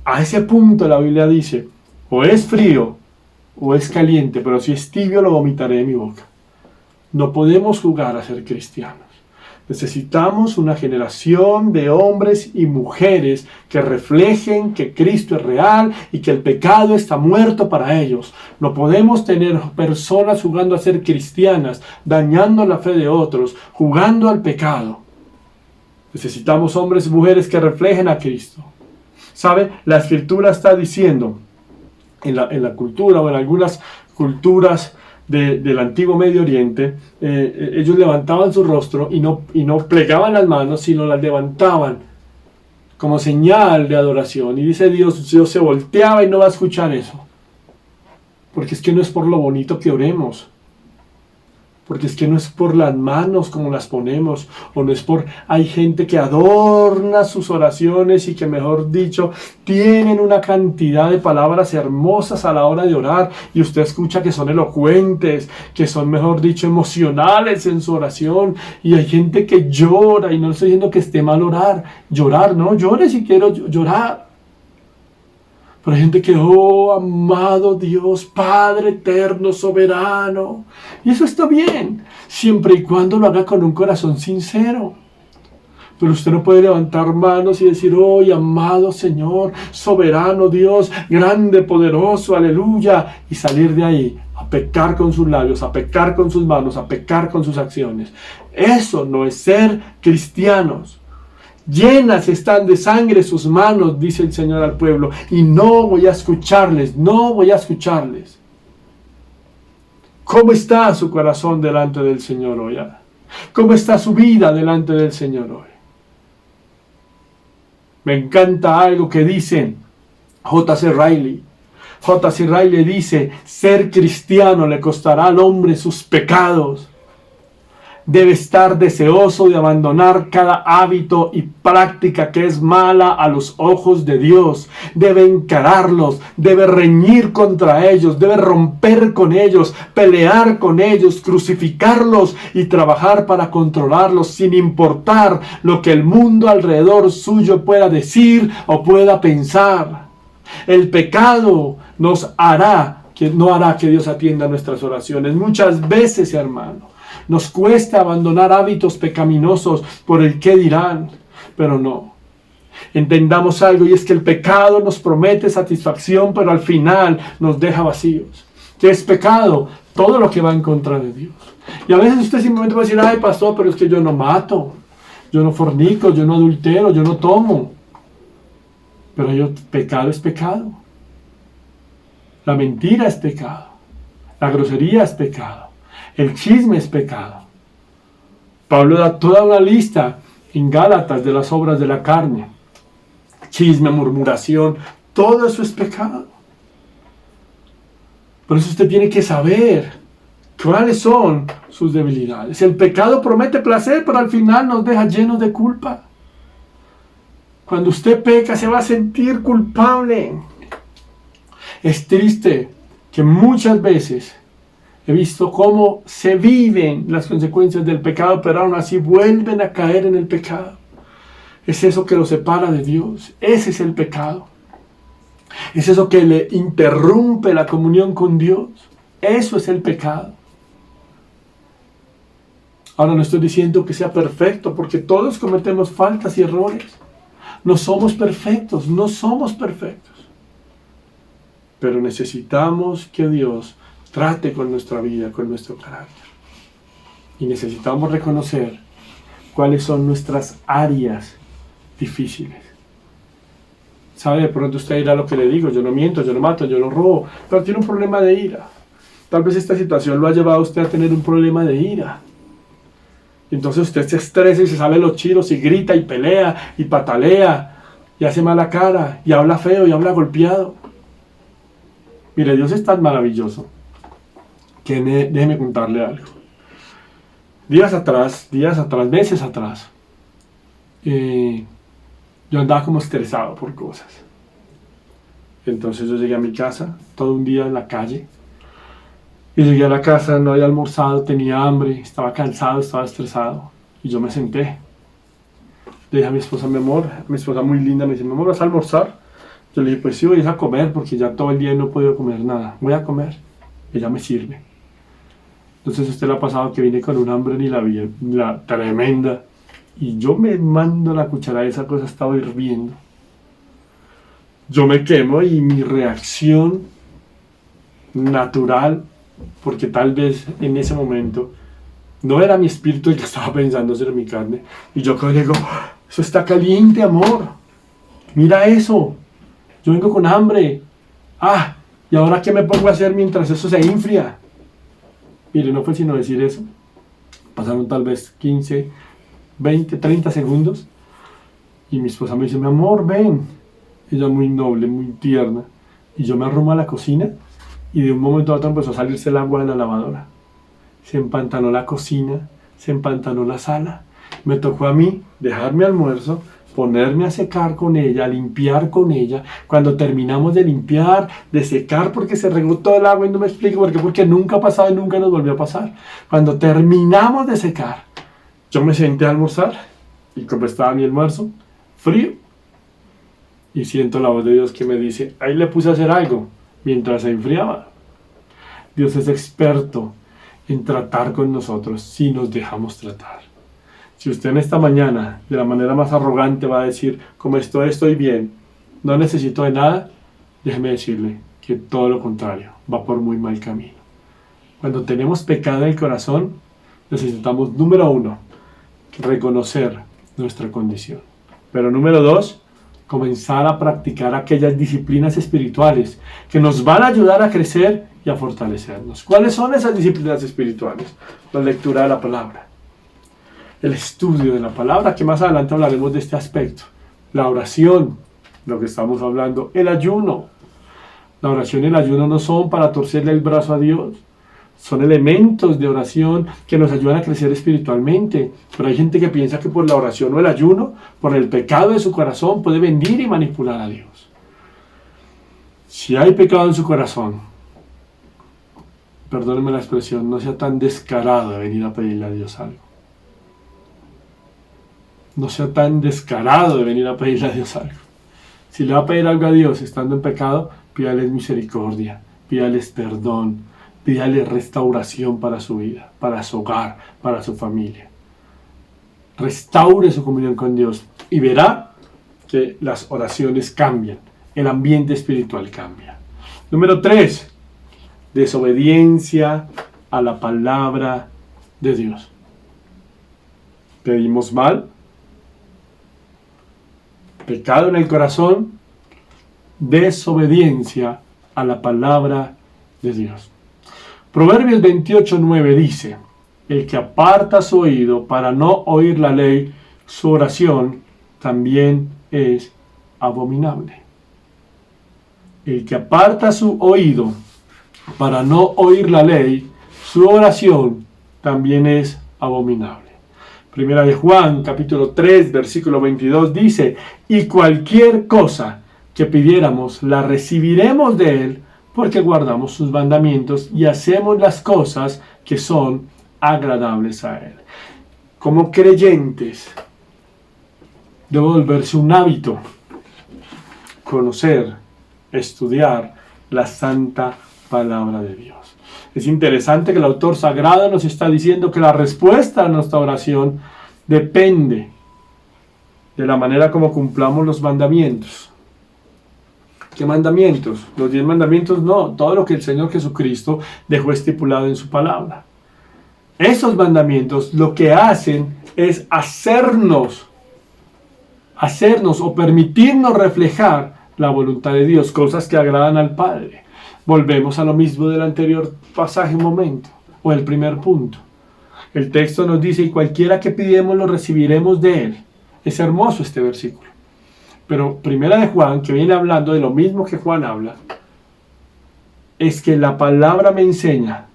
A ese punto la Biblia dice, o es frío o es caliente, pero si es tibio lo vomitaré de mi boca. No podemos jugar a ser cristianos. Necesitamos una generación de hombres y mujeres que reflejen que Cristo es real y que el pecado está muerto para ellos. No podemos tener personas jugando a ser cristianas, dañando la fe de otros, jugando al pecado. Necesitamos hombres y mujeres que reflejen a Cristo. ¿Sabe? La Escritura está diciendo, en la cultura o en algunas culturas del antiguo Medio Oriente, ellos levantaban su rostro y no plegaban las manos, sino las levantaban como señal de adoración. Y dice Dios se volteaba y no va a escuchar eso. Porque es que no es por lo bonito que oremos. Porque es que no es por las manos como las ponemos, o no es por... Hay gente que adorna sus oraciones y que, mejor dicho, tienen una cantidad de palabras hermosas a la hora de orar, y usted escucha que son elocuentes, que son, mejor dicho, emocionales en su oración, y hay gente que llora, y no estoy diciendo que esté mal orar, no, llore si quiero llorar. Pero hay gente que, oh, amado Dios, Padre eterno, soberano. Y eso está bien, siempre y cuando lo haga con un corazón sincero. Pero usted no puede levantar manos y decir, oh, amado Señor, soberano Dios, grande, poderoso, aleluya, y salir de ahí a pecar con sus labios, a pecar con sus manos, a pecar con sus acciones. Eso no es ser cristianos. Llenas están de sangre sus manos, dice el Señor al pueblo, y no voy a escucharles, no voy a escucharles. ¿Cómo está su corazón delante del Señor hoy? ¿Cómo está su vida delante del Señor hoy? Me encanta algo que dice J.C. Riley. J.C. Riley dice, ser cristiano le costará al hombre sus pecados. Debe estar deseoso de abandonar cada hábito y práctica que es mala a los ojos de Dios. Debe encararlos, debe reñir contra ellos, debe romper con ellos, pelear con ellos, crucificarlos y trabajar para controlarlos sin importar lo que el mundo alrededor suyo pueda decir o pueda pensar. El pecado no hará que Dios atienda nuestras oraciones. Muchas veces, hermano, nos cuesta abandonar hábitos pecaminosos por el qué dirán, pero no. Entendamos algo, y es que el pecado nos promete satisfacción, pero al final nos deja vacíos. ¿Qué es pecado? Todo lo que va en contra de Dios. Y a veces usted simplemente va a decir, ay pastor, pero es que yo no mato, yo no fornico, yo no adultero, yo no tomo. Pero pecado es pecado. La mentira es pecado. La grosería es pecado. El chisme es pecado. Pablo da toda una lista en Gálatas de las obras de la carne. Chisme, murmuración, todo eso es pecado. Por eso usted tiene que saber cuáles son sus debilidades. El pecado promete placer, pero al final nos deja llenos de culpa. Cuando usted peca se va a sentir culpable. Es triste que muchas veces he visto cómo se viven las consecuencias del pecado, pero aún así vuelven a caer en el pecado. Es eso que los separa de Dios. Ese es el pecado. Es eso que le interrumpe la comunión con Dios. Eso es el pecado. Ahora no estoy diciendo que sea perfecto, porque todos cometemos faltas y errores. No somos perfectos, no somos perfectos. Pero necesitamos que Dios trate con nuestra vida, con nuestro carácter. Y necesitamos reconocer cuáles son nuestras áreas difíciles. ¿Sabe? De pronto usted dirá lo que le digo, yo no miento, yo no mato, yo no robo, pero tiene un problema de ira. Tal vez esta situación lo ha llevado a usted a tener un problema de ira. Entonces usted se estresa y se sale los chiros y grita y pelea y patalea y hace mala cara y habla feo y habla golpeado. Mire, Dios es tan maravilloso que déjeme contarle algo. Días atrás, meses atrás, yo andaba como estresado por cosas. Entonces yo llegué a mi casa, todo un día en la calle. Y llegué a la casa, no había almorzado, tenía hambre, estaba cansado, estaba estresado. Y yo me senté. Le dije a mi esposa, mi amor, mi esposa muy linda, me dice, mi amor, ¿vas a almorzar? Yo le dije, pues sí, voy a comer porque ya todo el día no he podido comer nada. Voy a comer. Ella me sirve. Entonces a usted le ha pasado que vine con un hambre ni la tremenda. Y yo me mando la cuchara, esa cosa estaba hirviendo. Yo me quemo y mi reacción natural, porque tal vez en ese momento no era mi espíritu el que estaba pensando, era mi carne. Y yo le digo, eso está caliente, amor. Mira eso. Yo vengo con hambre. ¿Y ahora qué me pongo a hacer mientras eso se enfría? Mire, no fue sino decir eso. Pasaron tal vez 15, 20, 30 segundos. Y mi esposa me dice, mi amor, ven. Ella muy noble, muy tierna. Y yo me arrumo a la cocina. Y de un momento a otro empezó a salirse el agua de la lavadora. Se empantanó la cocina, se empantanó la sala. Me tocó a mí dejar mi almuerzo, ponerme a secar con ella, a limpiar con ella. Cuando terminamos de limpiar, de secar, porque se regó todo el agua y no me explico por qué, porque nunca ha pasado y nunca nos volvió a pasar. Cuando terminamos de secar, yo me senté a almorzar y como estaba mi almuerzo, frío, y siento la voz de Dios que me dice, ahí le puse a hacer algo mientras se enfriaba. Dios es experto en tratar con nosotros si nos dejamos tratar. Si usted en esta mañana, de la manera más arrogante, va a decir, como estoy bien, no necesito de nada, déjeme decirle que todo lo contrario, va por muy mal camino. Cuando tenemos pecado en el corazón, necesitamos, número 1, reconocer nuestra condición. Pero número 2, comenzar a practicar aquellas disciplinas espirituales que nos van a ayudar a crecer y a fortalecernos. ¿Cuáles son esas disciplinas espirituales? La lectura de la palabra, el estudio de la palabra, que más adelante hablaremos de este aspecto, la oración, lo que estamos hablando, el ayuno. La oración y el ayuno no son para torcerle el brazo a Dios, son elementos de oración que nos ayudan a crecer espiritualmente. Pero hay gente que piensa que por la oración o el ayuno, por el pecado de su corazón, puede venir y manipular a Dios. Si hay pecado en su corazón, perdónenme la expresión, no sea tan descarado de venir a pedirle a Dios algo. No sea tan descarado de venir a pedirle a Dios algo. Si le va a pedir algo a Dios estando en pecado, pídale misericordia, pídales perdón, pídale restauración para su vida, para su hogar, para su familia. Restaure su comunión con Dios y verá que las oraciones cambian, el ambiente espiritual cambia. Número 3, desobediencia a la palabra de Dios. Pedimos mal, pecado en el corazón, desobediencia a la palabra de Dios. Proverbios 28:9 dice, el que aparta su oído para no oír la ley, su oración también es abominable. El que aparta su oído para no oír la ley, su oración también es abominable. Primera de Juan, capítulo 3, versículo 22 dice, y cualquier cosa que pidiéramos la recibiremos de Él, porque guardamos sus mandamientos y hacemos las cosas que son agradables a Él. Como creyentes, debe volverse un hábito conocer, estudiar la santa palabra de Dios. Es interesante que el autor sagrado nos está diciendo que la respuesta a nuestra oración depende de la manera como cumplamos los mandamientos. ¿Qué mandamientos? Los 10 mandamientos no, todo lo que el Señor Jesucristo dejó estipulado en su palabra. Esos mandamientos lo que hacen es hacernos o permitirnos reflejar la voluntad de Dios, cosas que agradan al Padre. Volvemos a lo mismo del anterior pasaje un momento, o el primer punto. El texto nos dice, y cualquiera que pidamos lo recibiremos de Él. Es hermoso este versículo. Pero Primera de Juan, que viene hablando de lo mismo que Juan habla, es que la palabra me enseña,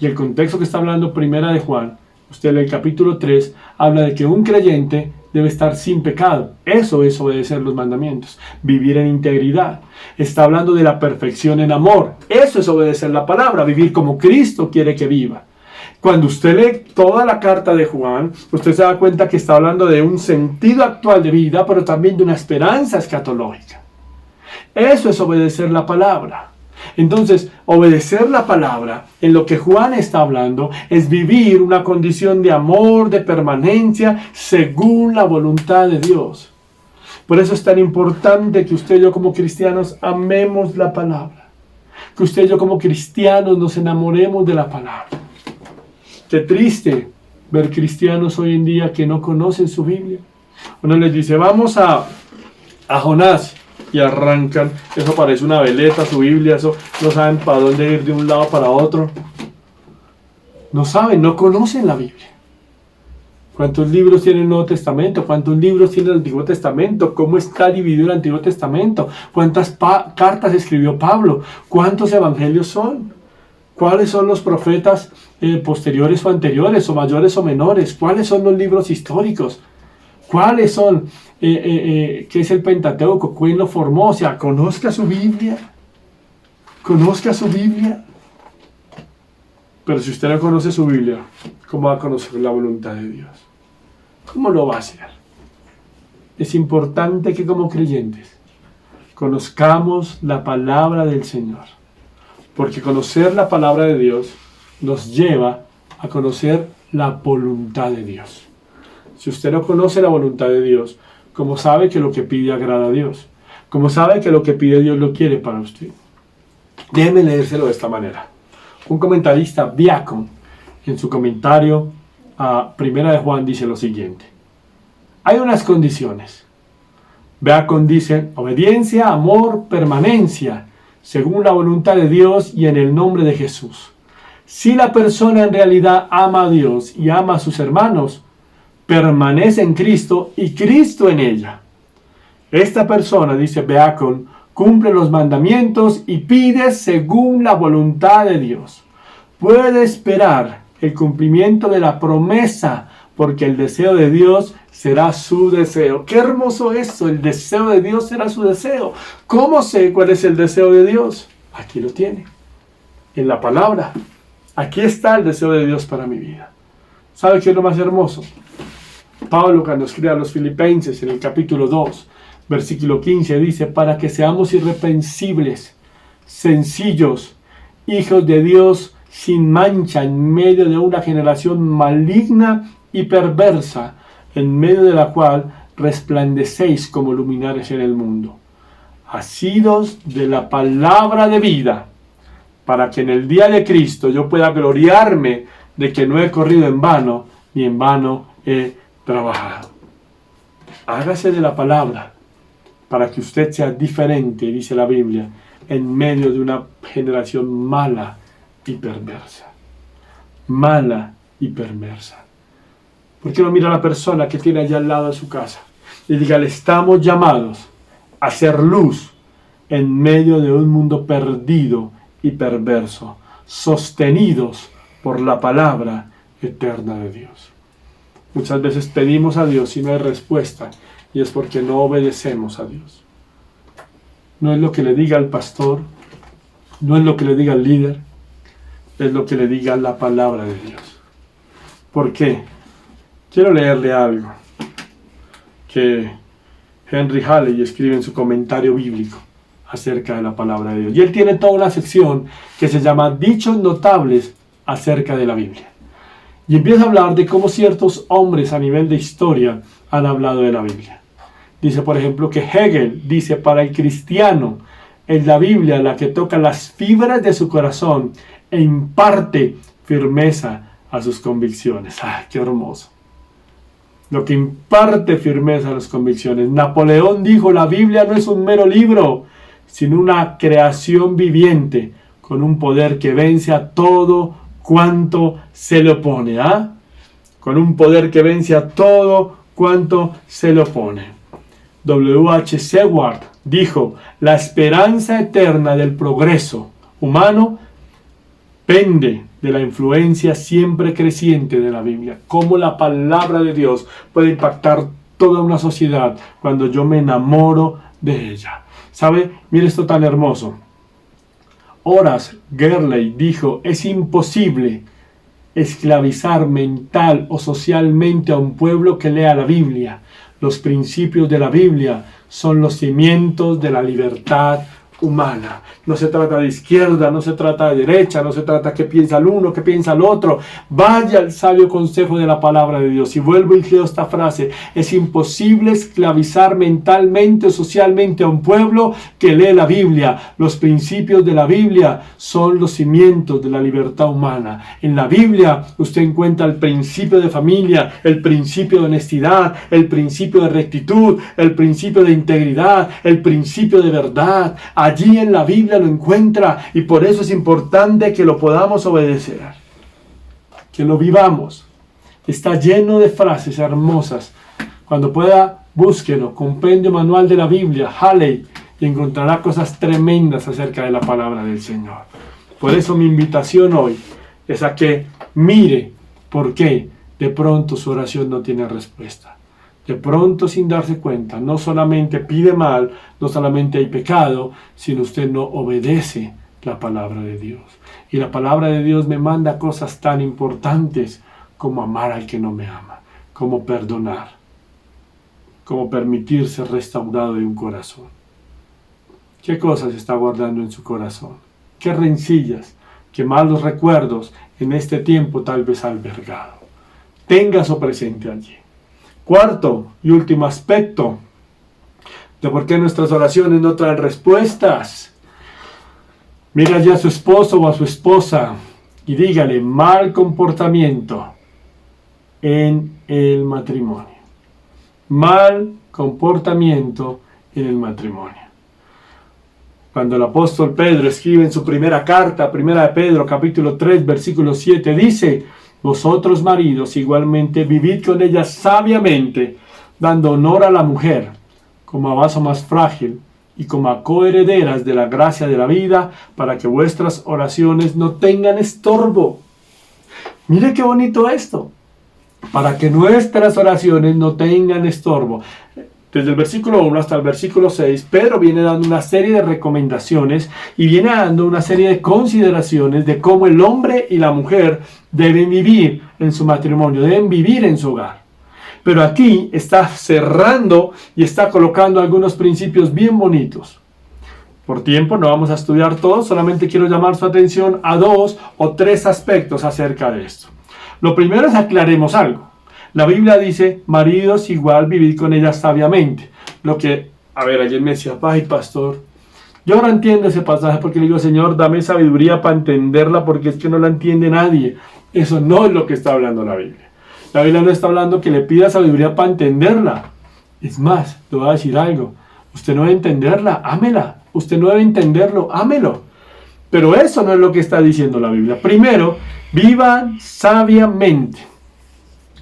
y el contexto que está hablando Primera de Juan, usted en el capítulo 3, habla de que un creyente debe estar sin pecado. Eso es obedecer los mandamientos, vivir en integridad. Está hablando de la perfección en amor. Eso es obedecer la palabra, vivir como Cristo quiere que viva. Cuando usted lee toda la carta de Juan, usted se da cuenta que está hablando de un sentido actual de vida, pero también de una esperanza escatológica. Eso es obedecer la palabra. Entonces, obedecer la palabra, en lo que Juan está hablando, es vivir una condición de amor, de permanencia, según la voluntad de Dios. Por eso es tan importante que usted y yo como cristianos amemos la palabra. Que usted y yo como cristianos nos enamoremos de la palabra. Qué triste ver cristianos hoy en día que no conocen su Biblia. Uno les dice, vamos a Jonás, y arrancan, eso parece una veleta, su Biblia, eso no saben para dónde ir de un lado para otro. No saben, no conocen la Biblia. ¿Cuántos libros tiene el Nuevo Testamento? ¿Cuántos libros tiene el Antiguo Testamento? ¿Cómo está dividido el Antiguo Testamento? ¿Cuántas cartas escribió Pablo? ¿Cuántos evangelios son? ¿Cuáles son los profetas posteriores o anteriores, o mayores o menores? ¿Cuáles son los libros históricos? ¿Cuáles son? ¿Qué es el Pentateuco? ¿Quién lo formó? O sea, conozca su Biblia. Conozca su Biblia. Pero si usted no conoce su Biblia, ¿cómo va a conocer la voluntad de Dios? ¿Cómo lo va a hacer? Es importante que como creyentes conozcamos la palabra del Señor. Porque conocer la palabra de Dios nos lleva a conocer la voluntad de Dios. Si usted no conoce la voluntad de Dios, ¿cómo sabe que lo que pide agrada a Dios? ¿Cómo sabe que lo que pide Dios lo quiere para usted? Déjeme leérselo de esta manera. Un comentarista, Bacon, en su comentario a Primera de Juan dice lo siguiente. Hay unas condiciones. Bacon dice, obediencia, amor, permanencia, según la voluntad de Dios y en el nombre de Jesús. Si la persona en realidad ama a Dios y ama a sus hermanos, permanece en Cristo y Cristo en ella. Esta persona, dice Bacon, cumple los mandamientos y pide según la voluntad de Dios. Puede esperar el cumplimiento de la promesa, porque el deseo de Dios será su deseo. ¡Qué hermoso eso! El deseo de Dios será su deseo. ¿Cómo sé cuál es el deseo de Dios? Aquí lo tiene, en la palabra. Aquí está el deseo de Dios para mi vida. ¿Sabe qué es lo más hermoso? Pablo, cuando escribe a los Filipenses en el capítulo 2, versículo 15, dice, para que seamos irreprensibles, sencillos, hijos de Dios sin mancha en medio de una generación maligna y perversa, en medio de la cual resplandecéis como luminares en el mundo, asidos de la palabra de vida, para que en el día de Cristo yo pueda gloriarme de que no he corrido en vano, ni en vano he trabajado. Hágase de la palabra para que usted sea diferente, dice la Biblia, en medio de una generación mala y perversa. Mala y perversa. ¿Por qué no mira a la persona que tiene allá al lado de su casa y dígale, estamos llamados a ser luz en medio de un mundo perdido y perverso, sostenidos por la palabra eterna de Dios? Muchas veces pedimos a Dios y no hay respuesta, y es porque no obedecemos a Dios. No es lo que le diga el pastor, no es lo que le diga el líder, es lo que le diga la palabra de Dios. ¿Por qué? Quiero leerle algo que Henry Halley escribe en su comentario bíblico acerca de la palabra de Dios. Y él tiene toda una sección que se llama Dichos Notables acerca de la Biblia. Y empieza a hablar de cómo ciertos hombres a nivel de historia han hablado de la Biblia. Dice, por ejemplo, que Hegel dice, para el cristiano, es la Biblia la que toca las fibras de su corazón e imparte firmeza a sus convicciones. ¡Ay, qué hermoso! Lo que imparte firmeza a las convicciones. Napoleón dijo, la Biblia no es un mero libro, sino una creación viviente con un poder que vence a todo cuanto se le opone. Con un poder que vence a todo cuanto se le opone. W.H. Seward dijo, la esperanza eterna del progreso humano pende de la influencia siempre creciente de la Biblia. Cómo la palabra de Dios puede impactar toda una sociedad cuando yo me enamoro de ella. ¿Sabe? Mire esto tan hermoso. Horace Greeley dijo, es imposible esclavizar mental o socialmente a un pueblo que lea la Biblia. Los principios de la Biblia son los cimientos de la libertad humana. No se trata de izquierda, no se trata de derecha, no se trata qué piensa el uno, qué piensa el otro. Vaya al sabio consejo de la palabra de Dios. Y vuelvo y leo esta frase. Es imposible esclavizar mentalmente o socialmente a un pueblo que lee la Biblia. Los principios de la Biblia son los cimientos de la libertad humana. En la Biblia usted encuentra el principio de familia, el principio de honestidad, el principio de rectitud, el principio de integridad, el principio de verdad. Allí en la Biblia lo encuentra y por eso es importante que lo podamos obedecer, que lo vivamos. Está lleno de frases hermosas. Cuando pueda, búsquelo, compendio manual de la Biblia, Halley, y encontrará cosas tremendas acerca de la palabra del Señor. Por eso mi invitación hoy es a que mire por qué de pronto su oración no tiene respuesta. De pronto, sin darse cuenta, no solamente pide mal, no solamente hay pecado, sino usted no obedece la palabra de Dios. Y la palabra de Dios me manda cosas tan importantes como amar al que no me ama, como perdonar, como permitir ser restaurado de un corazón. ¿Qué cosas está guardando en su corazón? ¿Qué rencillas, qué malos recuerdos en este tiempo tal vez ha albergado? Tenga eso presente allí. Cuarto y último aspecto de por qué nuestras oraciones no traen respuestas. Mira allí a su esposo o a su esposa y dígale mal comportamiento en el matrimonio. Mal comportamiento en el matrimonio. Cuando el apóstol Pedro escribe en su primera carta, primera de Pedro, capítulo 3, versículo 7, dice: vosotros maridos igualmente vivid con ella sabiamente, dando honor a la mujer como a vaso más frágil y como a coherederas de la gracia de la vida, para que vuestras oraciones no tengan estorbo. Mire qué bonito esto. Para que nuestras oraciones no tengan estorbo. Desde el versículo 1 hasta el versículo 6, Pedro viene dando una serie de recomendaciones y viene dando una serie de consideraciones de cómo el hombre y la mujer deben vivir en su matrimonio, deben vivir en su hogar. Pero aquí está cerrando y está colocando algunos principios bien bonitos. Por tiempo no vamos a estudiar todo, solamente quiero llamar su atención a 2 o 3 aspectos acerca de esto. Lo primero es aclaremos algo. La Biblia dice, maridos igual vivid con ellas sabiamente. Lo que, ayer me decía, ay pastor, yo ahora entiendo ese pasaje porque le digo, Señor, dame sabiduría para entenderla porque es que no la entiende nadie. Eso no es lo que está hablando la Biblia. La Biblia no está hablando que le pida sabiduría para entenderla. Es más, le voy a decir algo. Usted no debe entenderla, ámela. Usted no debe entenderlo, ámelo. Pero eso no es lo que está diciendo la Biblia. Primero, vivan sabiamente.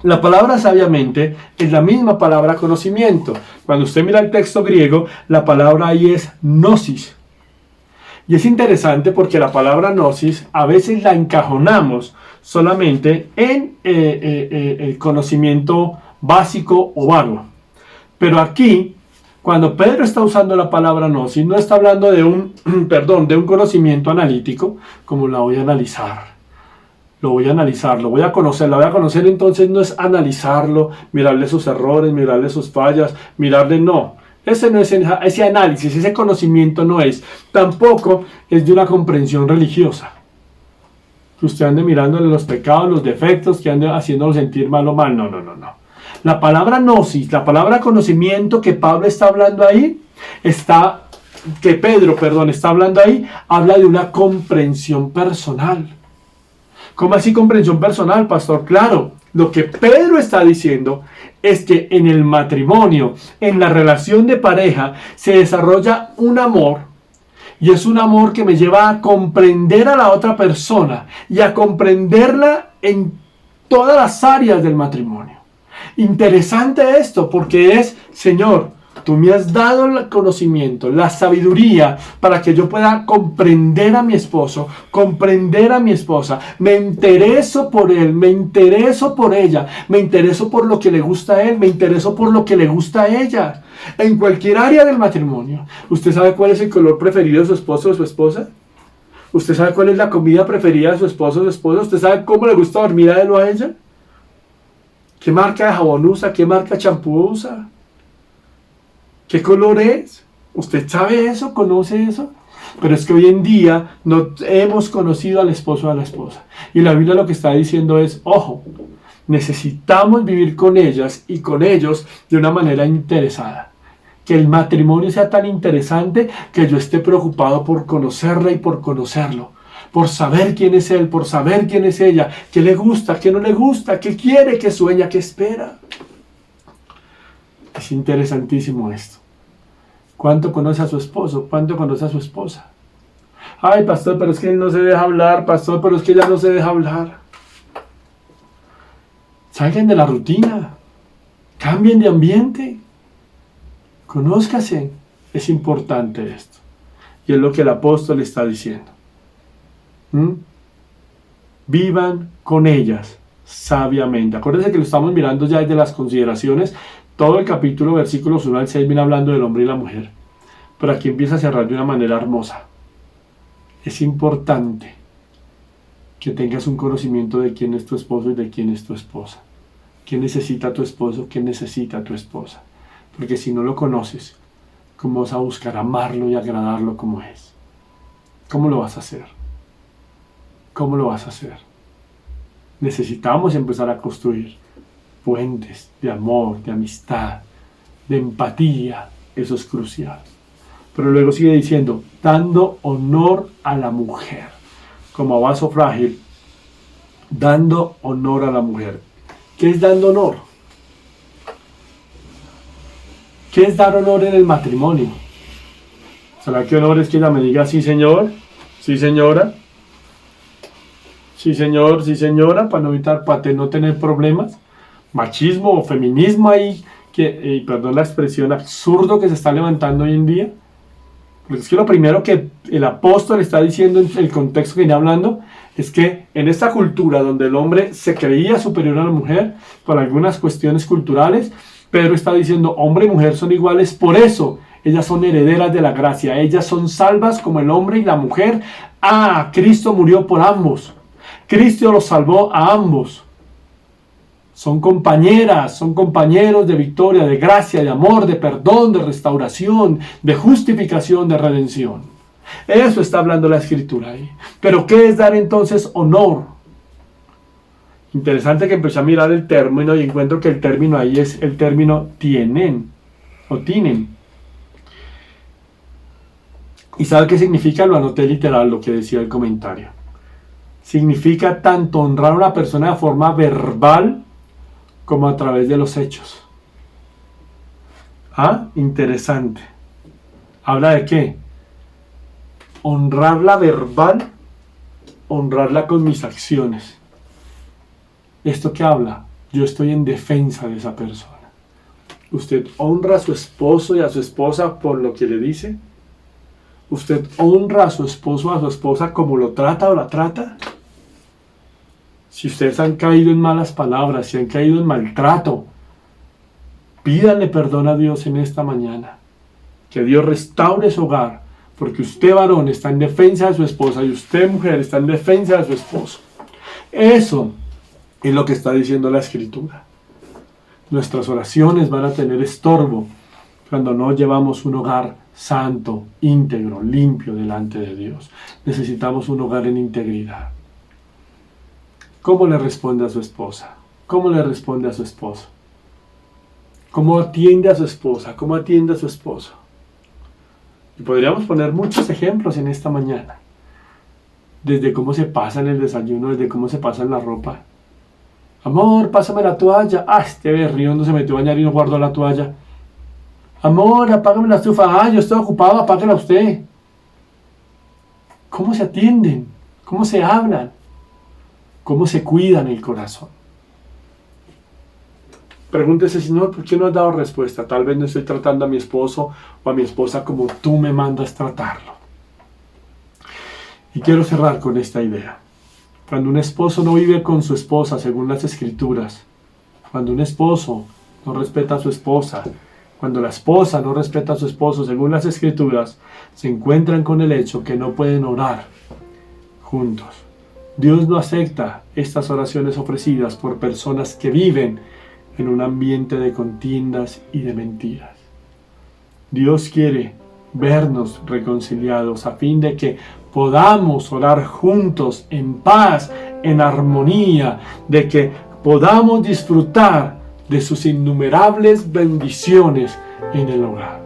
La palabra sabiamente es la misma palabra conocimiento. Cuando usted mira el texto griego, la palabra ahí es gnosis. Y es interesante porque la palabra gnosis a veces la encajonamos solamente en el conocimiento básico o vago. Pero aquí, cuando Pedro está usando la palabra gnosis, no está hablando de un conocimiento analítico, como la voy a analizar. Lo voy a analizar, lo voy a conocer, la voy a conocer, entonces no es analizarlo, mirarle sus errores, mirarle sus fallas, no. Ese no es ese análisis, ese conocimiento no es. Tampoco es de una comprensión religiosa. Que usted ande mirándole los pecados, los defectos, que ande haciéndolo sentir mal o mal. No. La palabra gnosis, la palabra conocimiento que Pedro está hablando ahí, habla de una comprensión personal. ¿Cómo así comprensión personal, pastor? Claro, lo que Pedro está diciendo es que en el matrimonio, en la relación de pareja, se desarrolla un amor, y es un amor que me lleva a comprender a la otra persona y a comprenderla en todas las áreas del matrimonio. Interesante esto, porque es, Señor, tú me has dado el conocimiento, la sabiduría para que yo pueda comprender a mi esposo, comprender a mi esposa. Me intereso por él, me intereso por ella, me intereso por lo que le gusta a él, me intereso por lo que le gusta a ella. En cualquier área del matrimonio. ¿Usted sabe cuál es el color preferido de su esposo o de su esposa? ¿Usted sabe cuál es la comida preferida de su esposo o su esposa? ¿Usted sabe cómo le gusta dormir a él o a ella? ¿Qué marca de jabón usa? ¿Qué marca de champú usa? ¿Qué color es? ¿Usted sabe eso? ¿Conoce eso? Pero es que hoy en día no hemos conocido al esposo o a la esposa. Y la Biblia lo que está diciendo es, ojo, necesitamos vivir con ellas y con ellos de una manera interesada. Que el matrimonio sea tan interesante que yo esté preocupado por conocerla y por conocerlo. Por saber quién es él, por saber quién es ella, qué le gusta, qué no le gusta, qué quiere, qué sueña, qué espera. Es interesantísimo esto. ¿Cuánto conoce a su esposo? ¿Cuánto conoce a su esposa? Ay, pastor, pero es que él no se deja hablar. Pastor, pero es que ella no se deja hablar. Salgan de la rutina. Cambien de ambiente. Conózcase. Es importante esto. Y es lo que el apóstol está diciendo. Vivan con ellas sabiamente. Acuérdense que lo estamos mirando ya desde las consideraciones. Todo el capítulo, versículos 1 al 6, viene hablando del hombre y la mujer. Pero aquí empieza a cerrar de una manera hermosa. Es importante que tengas un conocimiento de quién es tu esposo y de quién es tu esposa. ¿Qué necesita tu esposo? ¿Qué necesita tu esposa? Porque si no lo conoces, ¿cómo vas a buscar amarlo y agradarlo como es? ¿Cómo lo vas a hacer? ¿Cómo lo vas a hacer? Necesitamos empezar a construir puentes de amor, de amistad, de empatía. Eso es crucial. Pero luego sigue diciendo, dando honor a la mujer. Como vaso frágil, dando honor a la mujer. ¿Qué es dando honor? ¿Qué es dar honor en el matrimonio? ¿Será que honor es que ella me diga sí señor? ¿Sí señora? Sí señor, sí señora, para no evitar, para no tener problemas? Machismo o feminismo ahí, que, perdón la expresión, absurdo que se está levantando hoy en día. Porque es que lo primero que el apóstol está diciendo en el contexto que viene hablando es que en esta cultura donde el hombre se creía superior a la mujer por algunas cuestiones culturales, Pedro está diciendo hombre y mujer son iguales, por eso ellas son herederas de la gracia, ellas son salvas como el hombre y la mujer. Cristo murió por ambos, Cristo los salvó a ambos. Son compañeras, son compañeros de victoria, de gracia, de amor, de perdón, de restauración, de justificación, de redención. Eso está hablando la Escritura ahí. Pero ¿qué es dar entonces honor? Interesante que empecé a mirar el término y encuentro que el término ahí es el término tienen o tienen. ¿Y sabe qué significa? Lo anoté literal, lo que decía el comentario. Significa tanto honrar a una persona de forma verbal como a través de los hechos. Interesante. ¿Habla de qué? Honrarla verbal, honrarla con mis acciones. ¿Esto qué habla? Yo estoy en defensa de esa persona. ¿Usted honra a su esposo y a su esposa por lo que le dice? ¿Usted honra a su esposo o a su esposa como lo trata o la trata? Si ustedes han caído en malas palabras, si han caído en maltrato, pídanle perdón a Dios en esta mañana. Que Dios restaure su hogar, porque usted varón está en defensa de su esposa y usted mujer está en defensa de su esposo. Eso es lo que está diciendo la Escritura. Nuestras oraciones van a tener estorbo cuando no llevamos un hogar santo, íntegro, limpio delante de Dios. Necesitamos un hogar en integridad. ¿Cómo le responde a su esposa? ¿Cómo le responde a su esposo? ¿Cómo atiende a su esposa? ¿Cómo atiende a su esposo? Y podríamos poner muchos ejemplos en esta mañana. desde cómo se pasa en el desayuno, desde cómo se pasa en la ropa. Amor, pásame la toalla. Ah, este berrión no se metió a bañar y no guardó la toalla. Amor, apágame la estufa. Ah, yo estoy ocupado, apágala usted. ¿Cómo se atienden? ¿Cómo se hablan? ¿Cómo se cuidan el corazón? Pregúntese, Señor, ¿por qué no has dado respuesta? Tal vez no estoy tratando a mi esposo o a mi esposa como tú me mandas tratarlo. Y quiero cerrar con esta idea. Cuando un esposo no vive con su esposa según las Escrituras, cuando un esposo no respeta a su esposa, cuando la esposa no respeta a su esposo según las Escrituras, se encuentran con el hecho que no pueden orar juntos. Dios no acepta estas oraciones ofrecidas por personas que viven en un ambiente de contiendas y de mentiras. Dios quiere vernos reconciliados a fin de que podamos orar juntos en paz, en armonía, de que podamos disfrutar de sus innumerables bendiciones en el hogar.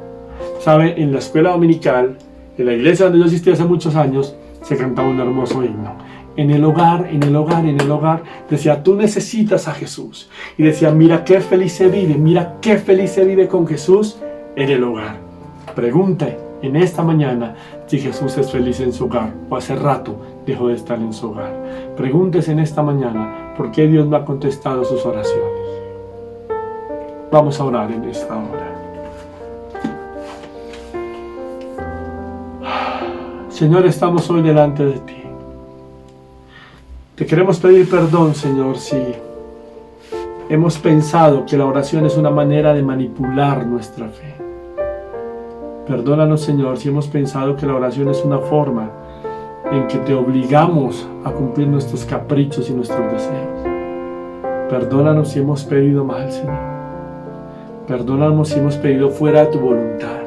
¿Sabe? En la escuela dominical, en la iglesia donde yo asistí hace muchos años, se cantaba un hermoso himno. En el hogar, en el hogar, en el hogar, decía, tú necesitas a Jesús. Y decía, mira qué feliz se vive, mira qué feliz se vive con Jesús en el hogar. Pregunte en esta mañana si Jesús es feliz en su hogar o hace rato dejó de estar en su hogar. Pregúntese en esta mañana por qué Dios no ha contestado sus oraciones. Vamos a orar en esta hora. Señor, estamos hoy delante de ti. Te queremos pedir perdón, Señor, si hemos pensado que la oración es una manera de manipular nuestra fe. Perdónanos, Señor, si hemos pensado que la oración es una forma en que te obligamos a cumplir nuestros caprichos y nuestros deseos. Perdónanos si hemos pedido mal, Señor. Perdónanos si hemos pedido fuera de tu voluntad.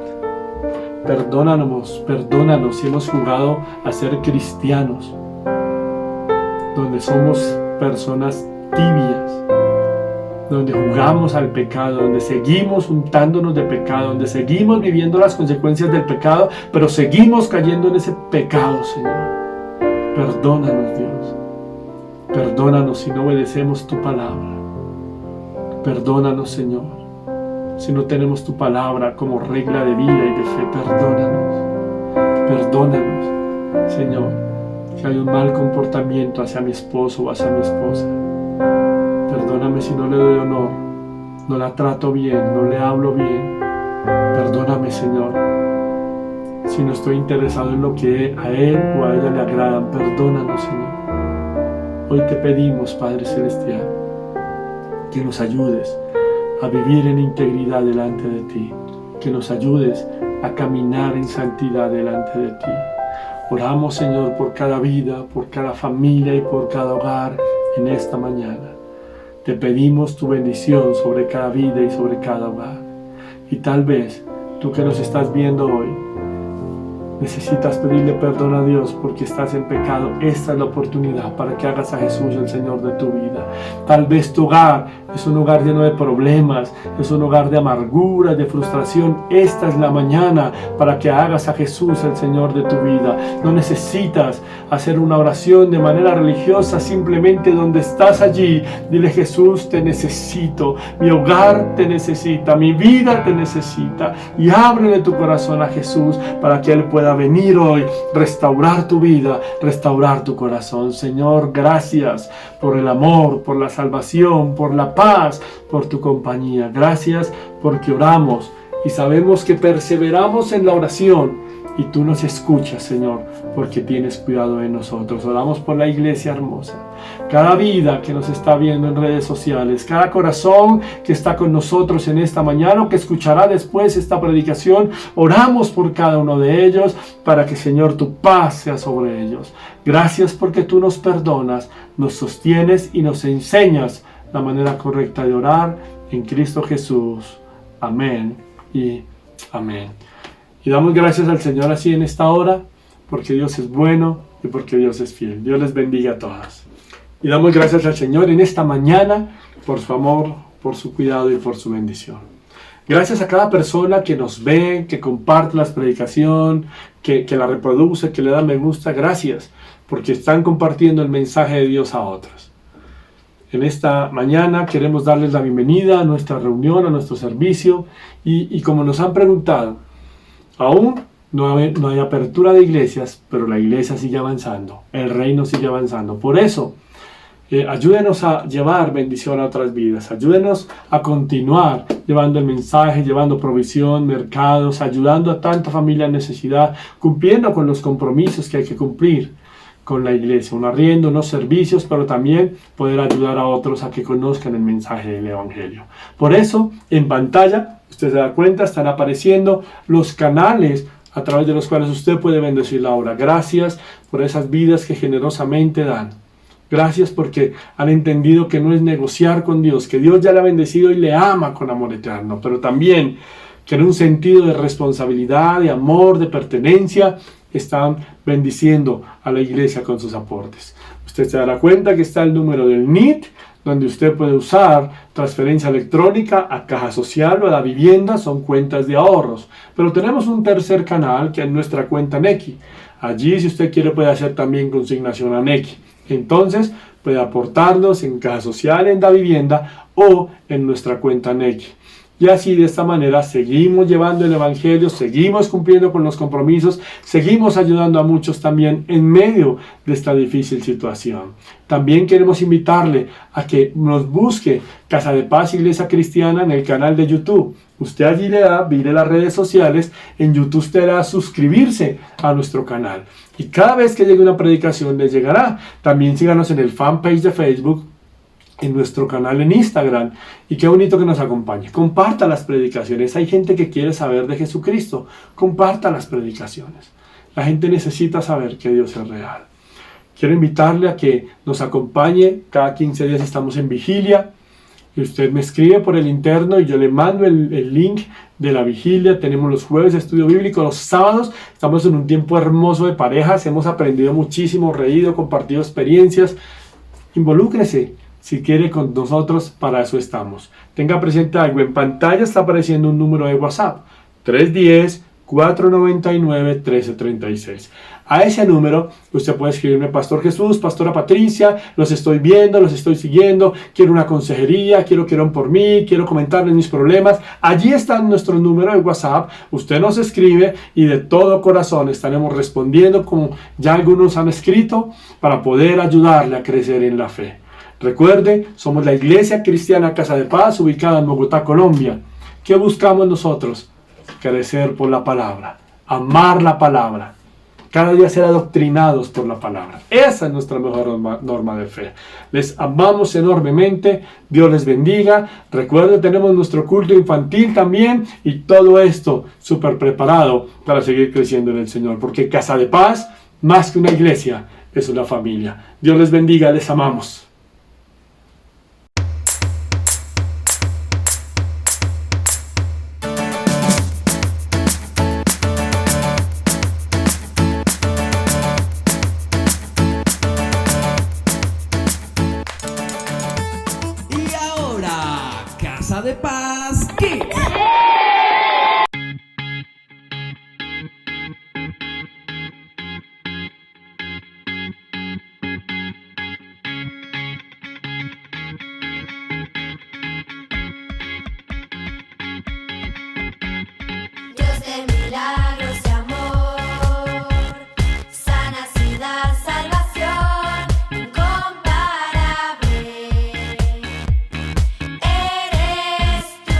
Perdónanos si hemos jugado a ser cristianos, donde somos personas tibias, donde jugamos al pecado, donde seguimos untándonos de pecado, donde seguimos viviendo las consecuencias del pecado, pero seguimos cayendo en ese pecado, Señor. Perdónanos, Dios. Perdónanos si no obedecemos tu palabra. Perdónanos, Señor, si no tenemos tu palabra como regla de vida y de fe. Perdónanos. Perdónanos, Señor, si hay un mal comportamiento hacia mi esposo o hacia mi esposa. Perdóname si no le doy honor, no la trato bien, no le hablo bien. Perdóname, Señor, si no estoy interesado en lo que a él o a ella le agradan. Perdónanos, Señor. Hoy te pedimos, Padre Celestial, que nos ayudes a vivir en integridad delante de ti, que nos ayudes a caminar en santidad delante de ti. Oramos, Señor, por cada vida, por cada familia y por cada hogar en esta mañana. Te pedimos tu bendición sobre cada vida y sobre cada hogar. Y tal vez tú que nos estás viendo hoy, necesitas pedirle perdón a Dios porque estás en pecado. Esta es la oportunidad para que hagas a Jesús el Señor de tu vida. Tal vez tu hogar es un hogar lleno de problemas, es un hogar de amargura, de frustración. Esta es la mañana para que hagas a Jesús el Señor de tu vida. No necesitas hacer una oración de manera religiosa, simplemente donde estás allí, dile: Jesús, te necesito, mi hogar te necesita, mi vida te necesita, y ábrele tu corazón a Jesús para que Él pueda venir hoy, restaurar tu vida, restaurar tu corazón. Señor, gracias por el amor, por la salvación, por la paz, por tu compañía. Gracias porque oramos y sabemos que perseveramos en la oración y tú nos escuchas, Señor, porque tienes cuidado de nosotros. Oramos por la iglesia hermosa, cada vida que nos está viendo en redes sociales, cada corazón que está con nosotros en esta mañana o que escuchará después esta predicación. Oramos por cada uno de ellos para que, Señor, tu paz sea sobre ellos. Gracias porque tú nos perdonas, nos sostienes y nos enseñas la manera correcta de orar en Cristo Jesús. Amén y amén. Y damos gracias al Señor así en esta hora, porque Dios es bueno y porque Dios es fiel. Dios les bendiga a todos. Y damos gracias al Señor en esta mañana por su amor, por su cuidado y por su bendición. Gracias a cada persona que nos ve, que comparte la predicación, que la reproduce, que le da me gusta. Gracias, porque están compartiendo el mensaje de Dios a otros. En esta mañana queremos darles la bienvenida a nuestra reunión, a nuestro servicio, y como nos han preguntado, aún no hay apertura de iglesias, pero la iglesia sigue avanzando, el reino sigue avanzando. Por eso, ayúdenos a llevar bendición a otras vidas, ayúdenos a continuar llevando el mensaje, llevando provisión, mercados, ayudando a tanta familia en necesidad, cumpliendo con los compromisos que hay que cumplir con la iglesia, un arriendo, unos servicios, pero también poder ayudar a otros a que conozcan el mensaje del Evangelio. Por eso, en pantalla, usted se da cuenta, están apareciendo los canales a través de los cuales usted puede bendecir la obra. Gracias por esas vidas que generosamente dan. Gracias porque han entendido que no es negociar con Dios, que Dios ya le ha bendecido y le ama con amor eterno, pero también que en un sentido de responsabilidad, de amor, de pertenencia, están bendiciendo a la iglesia con sus aportes. Usted se dará cuenta que está el número del NIT, donde usted puede usar transferencia electrónica a Caja Social o a la vivienda, son cuentas de ahorros. Pero tenemos un tercer canal que es nuestra cuenta Nequi. Allí, si usted quiere, puede hacer también consignación a Nequi. Entonces, puede aportarnos en Caja Social, en la vivienda o en nuestra cuenta Nequi. Y así, de esta manera, seguimos llevando el Evangelio, seguimos cumpliendo con los compromisos, seguimos ayudando a muchos también en medio de esta difícil situación. También queremos invitarle a que nos busque Casa de Paz Iglesia Cristiana en el canal de YouTube. Usted allí le da, mire las redes sociales, en YouTube usted le da suscribirse a nuestro canal. Y cada vez que llegue una predicación le llegará. También síganos en el fanpage de Facebook, en nuestro canal en Instagram, y qué bonito que nos acompañe. Comparta las predicaciones. Hay gente que quiere saber de Jesucristo. Comparta las predicaciones. La gente necesita saber que Dios es real. Quiero invitarle a que nos acompañe. Cada 15 días estamos en vigilia y usted me escribe por el interno y yo le mando el link de la vigilia. Tenemos los jueves de estudio bíblico, los sábados estamos en un tiempo hermoso de parejas. Hemos aprendido muchísimo, reído, compartido experiencias. Involúcrese si quiere con nosotros, para eso estamos. Tenga presente algo, en pantalla está apareciendo un número de WhatsApp, 310-499-1336. A ese número usted puede escribirme: Pastor Jesús, Pastora Patricia, los estoy viendo, los estoy siguiendo, quiero una consejería, quiero que oren por mí, quiero comentarles mis problemas. Allí está nuestro número de WhatsApp, usted nos escribe y de todo corazón estaremos respondiendo, como ya algunos han escrito, para poder ayudarle a crecer en la fe. Recuerde, somos la Iglesia Cristiana Casa de Paz, ubicada en Bogotá, Colombia. ¿Qué buscamos nosotros? Crecer por la palabra, amar la palabra, cada día ser adoctrinados por la palabra. Esa es nuestra mejor norma de fe. Les amamos enormemente, Dios les bendiga. Recuerde, tenemos nuestro culto infantil también, y todo esto súper preparado para seguir creciendo en el Señor, porque Casa de Paz, más que una iglesia, es una familia. Dios les bendiga, les amamos. Casa de Paz Kids. Dios de milagros y amor, sanacidad, salvación, incomparable. Eres tú.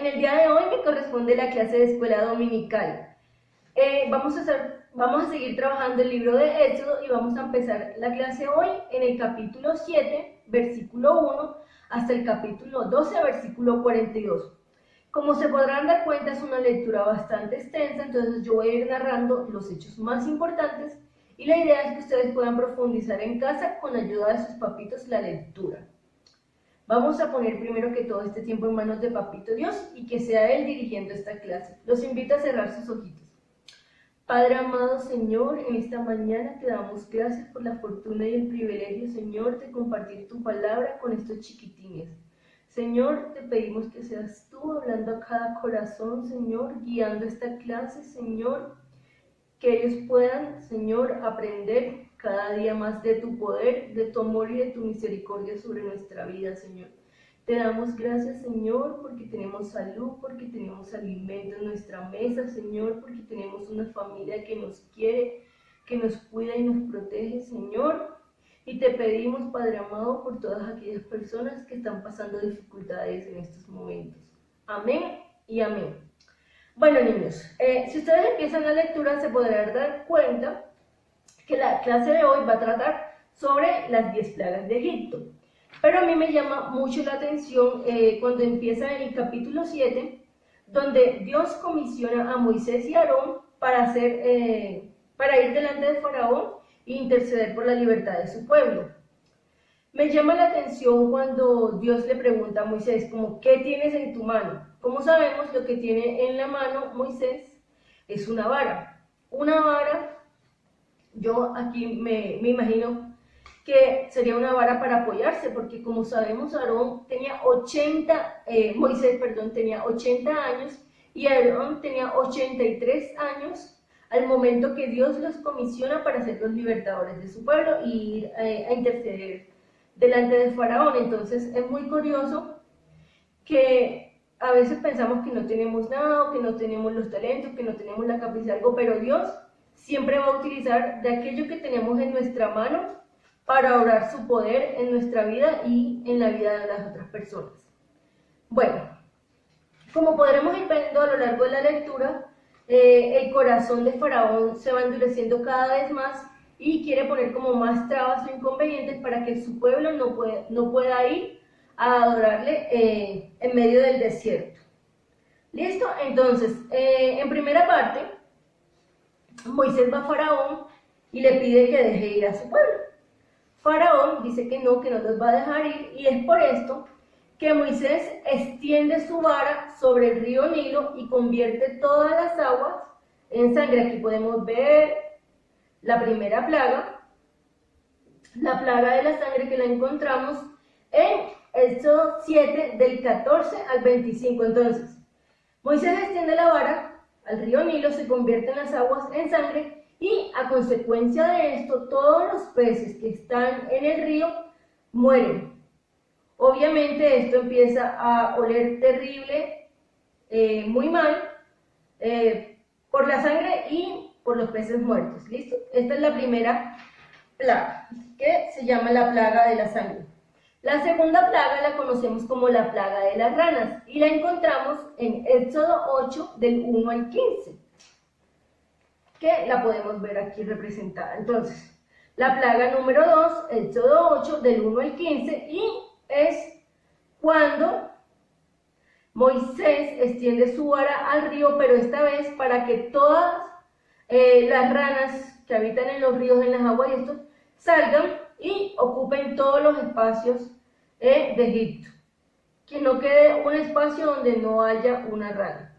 en el día de hoy me corresponde la clase de escuela dominical. Vamos a seguir trabajando el libro de Éxodo y vamos a empezar la clase hoy en el capítulo 7, versículo 1, hasta el capítulo 12, versículo 42. Como se podrán dar cuenta, es una lectura bastante extensa, entonces yo voy a ir narrando los hechos más importantes y la idea es que ustedes puedan profundizar en casa con ayuda de sus papitos la lectura. Vamos a poner primero que todo este tiempo en manos de Papito Dios y que sea Él dirigiendo esta clase. Los invito a cerrar sus ojitos. Padre amado Señor, en esta mañana te damos gracias por la fortuna y el privilegio, Señor, de compartir tu palabra con estos chiquitines. Señor, te pedimos que seas tú hablando a cada corazón, Señor, guiando esta clase, Señor, que ellos puedan, Señor, aprender cada día más de tu poder, de tu amor y de tu misericordia sobre nuestra vida, Señor. Te damos gracias, Señor, porque tenemos salud, porque tenemos alimento en nuestra mesa, Señor, porque tenemos una familia que nos quiere, que nos cuida y nos protege, Señor. Y te pedimos, Padre amado, por todas aquellas personas que están pasando dificultades en estos momentos. Amén y amén. Bueno, niños, si ustedes empiezan la lectura se podrán dar cuenta que la clase de hoy va a tratar sobre las 10 plagas de Egipto. Pero a mí me llama mucho la atención cuando empieza en el capítulo 7, donde Dios comisiona a Moisés y Aarón para ir delante de Faraón e interceder por la libertad de su pueblo. Me llama la atención cuando Dios le pregunta a Moisés, como, ¿qué tienes en tu mano? Como sabemos, lo que tiene en la mano Moisés es una vara. Una vara, yo aquí me imagino que sería una vara para apoyarse, porque como sabemos, Moisés tenía 80 años y Aarón tenía 83 años al momento que Dios los comisiona para ser los libertadores de su pueblo y ir a interceder delante de Faraón. Entonces es muy curioso que a veces pensamos que no tenemos nada, o que no tenemos los talentos, que no tenemos la capacidad de algo, pero Dios siempre va a utilizar de aquello que tenemos en nuestra mano para obrar su poder en nuestra vida y en la vida de las otras personas. Bueno, como podremos ir viendo a lo largo de la lectura, el corazón de Faraón se va endureciendo cada vez más y quiere poner como más trabas o inconvenientes para que su pueblo no pueda ir a adorarle en medio del desierto. ¿Listo? Entonces, en primera parte, Moisés va a Faraón y le pide que deje ir a su pueblo. Faraón dice que no los va a dejar ir, y es por esto que Moisés extiende su vara sobre el río Nilo y convierte todas las aguas en sangre. Aquí podemos ver la primera plaga, la plaga de la sangre, que la encontramos en Éxodo 7 del 14 al 25. Entonces, Moisés extiende la vara al río Nilo, se convierten las aguas en sangre y a consecuencia de esto todos los peces que están en el río mueren. Obviamente esto empieza a oler terrible, muy mal, por la sangre y por los peces muertos. ¿Listo? Esta es la primera plaga, que se llama la plaga de la sangre. La segunda plaga la conocemos como la plaga de las ranas y la encontramos en Éxodo 8 del 1 al 15, que la podemos ver aquí representada. Entonces, la plaga número 2, Éxodo 8 del 1 al 15, y es cuando Moisés extiende su vara al río, pero esta vez para que todas las ranas que habitan en los ríos, en las aguas y estos, salgan y ocupen todos los espacios de Egipto. Que no quede un espacio donde no haya una rana.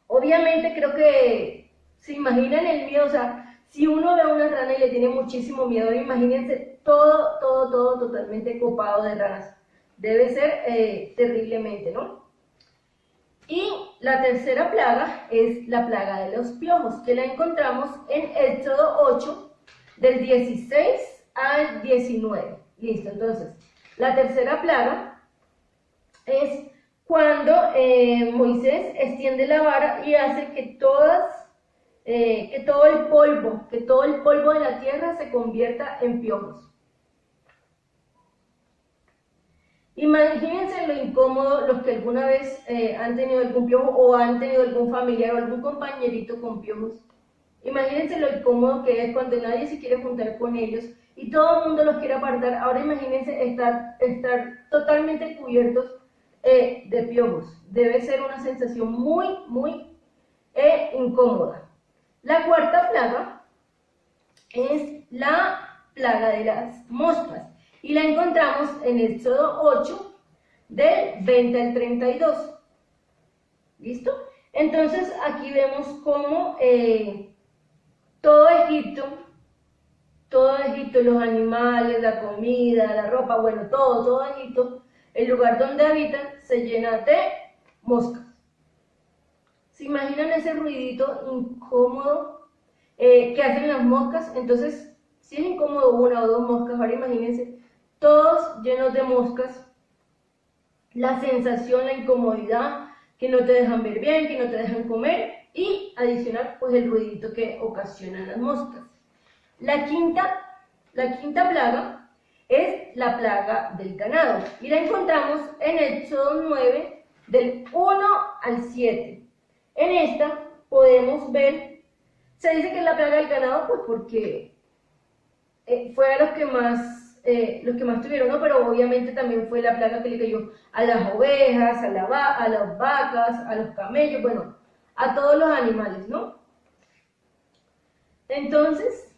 Obviamente creo que se imaginan el miedo, o sea, si uno ve a una rana y le tiene muchísimo miedo, imagínense todo totalmente copado de ranas. Debe ser terriblemente, ¿no? Y la tercera plaga es la plaga de los piojos, que la encontramos en Éxodo 8, del 16 al 19. Listo, entonces, la tercera plaga es cuando Moisés extiende la vara y hace que todo el polvo de la tierra se convierta en piojos. Imagínense lo incómodo los que alguna vez han tenido algún piojo o han tenido algún familiar o algún compañerito con piojos. Imagínense lo incómodo que es cuando nadie se quiere juntar con ellos y todo el mundo los quiere apartar. Ahora imagínense estar totalmente cubiertos de piojos. Debe ser una sensación muy incómoda. La cuarta plaga es la plaga de las moscas y la encontramos en Éxodo 8 del 20 al 32. ¿Listo? Entonces aquí vemos cómo todo Egipto, los animales, la comida, la ropa, bueno, todo Egipto, el lugar donde habitan, se llena de moscas. ¿Se imaginan ese ruidito incómodo que hacen las moscas? Entonces, si es incómodo una o dos moscas, ahora imagínense, todos llenos de moscas, la sensación, la incomodidad, que no te dejan ver bien, que no te dejan comer, y adicional, pues el ruidito que ocasionan las moscas. La quinta plaga es la plaga del ganado, y la encontramos en Éxodo 9, del 1 al 7. En esta podemos ver, se dice que es la plaga del ganado, pues porque fue a los que más tuvieron, ¿no? Pero obviamente también fue la plaga que le cayó a las ovejas, a las vacas, a los camellos, bueno, a todos los animales, ¿no? Entonces,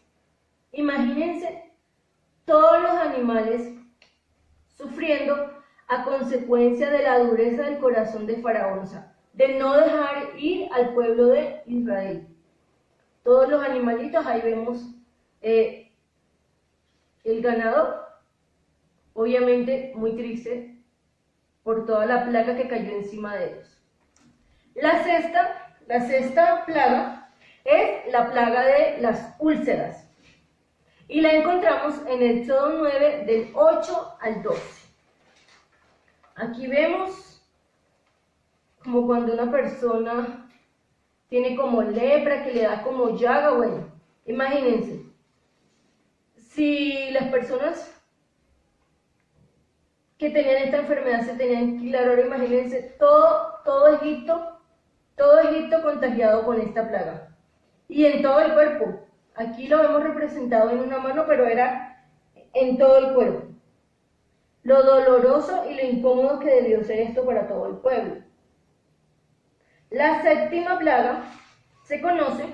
imagínense todos los animales sufriendo a consecuencia de la dureza del corazón de Faraón, o sea, de no dejar ir al pueblo de Israel. Todos los animalitos, ahí vemos el ganado, obviamente muy triste por toda la plaga que cayó encima de ellos. La sexta plaga es la plaga de las úlceras y la encontramos en Éxodo 9 del 8 al 12. Aquí vemos como cuando una persona tiene como lepra, que le da como llaga, bueno, imagínense, si las personas que tenían esta enfermedad se tenían que ir, ahora imagínense todo Egipto contagiado con esta plaga. Y en todo el cuerpo. Aquí lo vemos representado en una mano, pero era en todo el cuerpo. Lo doloroso y lo incómodo que debió ser esto para todo el pueblo. La séptima plaga se conoce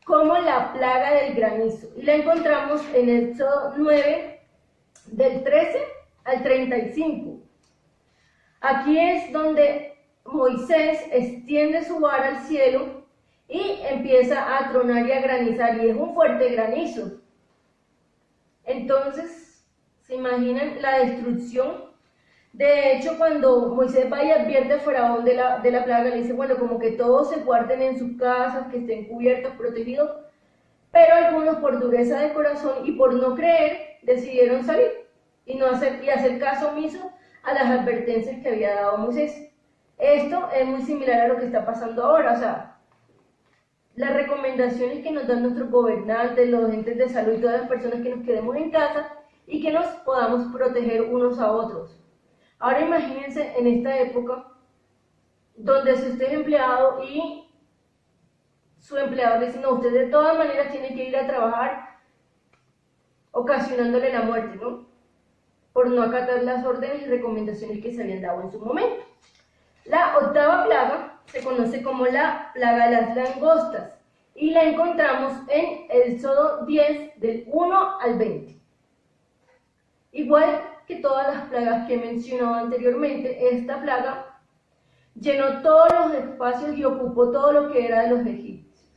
como la plaga del granizo y la encontramos en Éxodo 9 del 13 al 35. Aquí es donde Moisés extiende su vara al cielo y empieza a tronar y a granizar, y es un fuerte granizo. Entonces, ¿se imaginan la destrucción? De hecho, cuando Moisés va y advierte a Faraón de la plaga, le dice, bueno, como que todos se guarden en sus casas, que estén cubiertos, protegidos, pero algunos por dureza de corazón y por no creer, decidieron salir y hacer caso omiso a las advertencias que había dado Moisés. Esto es muy similar a lo que está pasando ahora, o sea, las recomendaciones que nos dan nuestros gobernantes, los entes de salud y todas las personas que nos quedemos en casa y que nos podamos proteger unos a otros. Ahora imagínense en esta época donde si usted es empleado y su empleador le dice, no, usted de todas maneras tiene que ir a trabajar, ocasionándole la muerte, ¿no? Por no acatar las órdenes y recomendaciones que se habían dado en su momento. La octava plaga se conoce como la plaga de las langostas y la encontramos en Éxodo 10 del 1 al 20. Igual que todas las plagas que he mencionado anteriormente, esta plaga llenó todos los espacios y ocupó todo lo que era de los egipcios.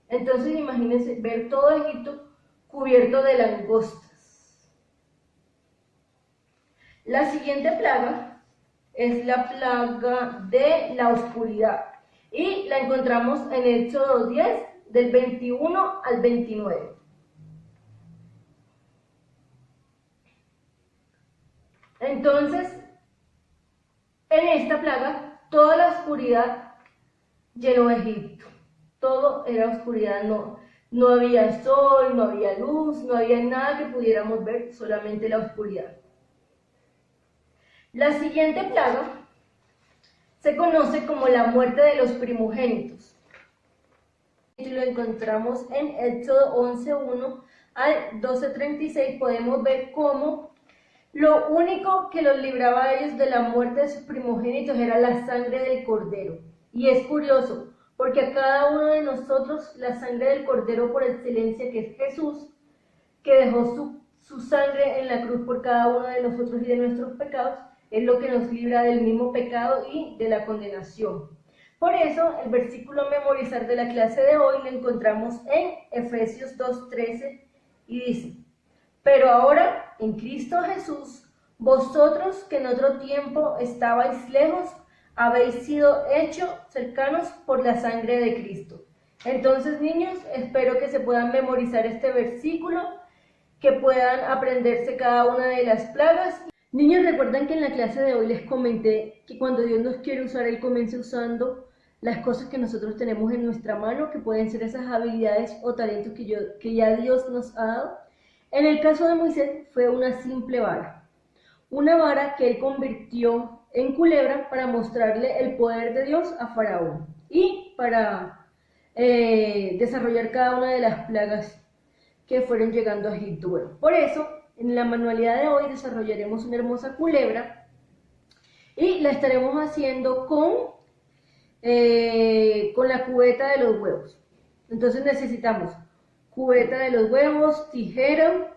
Entonces imagínense ver todo Egipto cubierto de langostas. La siguiente plaga es la plaga de la oscuridad y la encontramos en Éxodo 10 del 21 al 29. Entonces, en esta plaga, toda la oscuridad llenó Egipto. Todo era oscuridad, no había sol, no había luz, no había nada que pudiéramos ver, solamente la oscuridad. La siguiente plaga se conoce como la muerte de los primogénitos. Y lo encontramos en Éxodo 11:1 al 12:36. Podemos ver cómo lo único que los libraba a ellos de la muerte de sus primogénitos era la sangre del cordero. Y es curioso, porque a cada uno de nosotros la sangre del cordero por excelencia, que es Jesús, que dejó su sangre en la cruz por cada uno de nosotros y de nuestros pecados, es lo que nos libra del mismo pecado y de la condenación. Por eso, el versículo a memorizar de la clase de hoy lo encontramos en Efesios 2:13 y dice: pero ahora, en Cristo Jesús, vosotros que en otro tiempo estabais lejos, habéis sido hechos cercanos por la sangre de Cristo. Entonces, niños, espero que se puedan memorizar este versículo, que puedan aprenderse cada una de las plagas. Niños, recuerdan que en la clase de hoy les comenté que cuando Dios nos quiere usar, Él comienza usando las cosas que nosotros tenemos en nuestra mano, que pueden ser esas habilidades o talentos que ya Dios nos ha dado. En el caso de Moisés fue una simple vara, una vara que él convirtió en culebra para mostrarle el poder de Dios a Faraón y para desarrollar cada una de las plagas que fueron llegando a Egipto. Bueno, por eso en la manualidad de hoy desarrollaremos una hermosa culebra y la estaremos haciendo con la cubeta de los huevos. Entonces necesitamos cubeta de los huevos, tijera,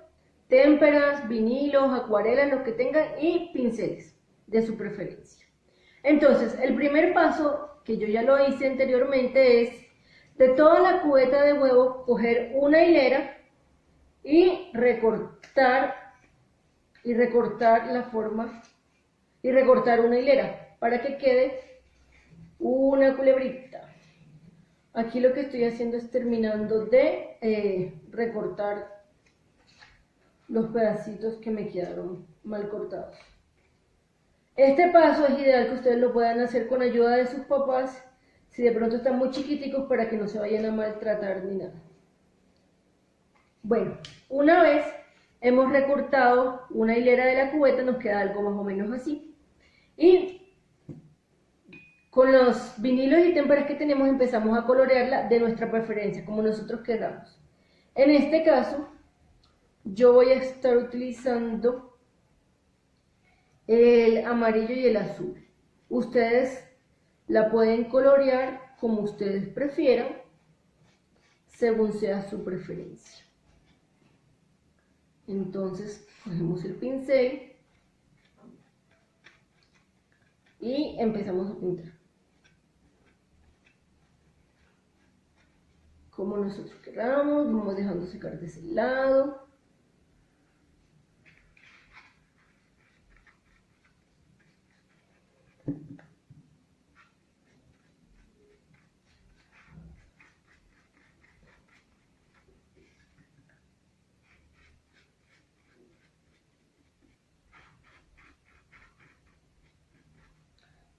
témperas, vinilos, acuarelas, lo que tengan, y pinceles de su preferencia. Entonces, el primer paso, que yo ya lo hice anteriormente, es de toda la cubeta de huevo coger una hilera y recortar la forma y recortar una hilera para que quede una culebrita. Aquí lo que estoy haciendo es terminando de recortar los pedacitos que me quedaron mal cortados. Este paso es ideal que ustedes lo puedan hacer con ayuda de sus papás, si de pronto están muy chiquiticos, para que no se vayan a maltratar ni nada. Bueno, una vez hemos recortado una hilera de la cubeta, nos queda algo más o menos así. Y con los vinilos y témperas que tenemos empezamos a colorearla de nuestra preferencia, como nosotros queramos. En este caso, yo voy a estar utilizando el amarillo y el azul. Ustedes la pueden colorear como ustedes prefieran, según sea su preferencia. Entonces, cogemos el pincel y empezamos a pintar como nosotros queramos. Vamos dejando secar de ese lado.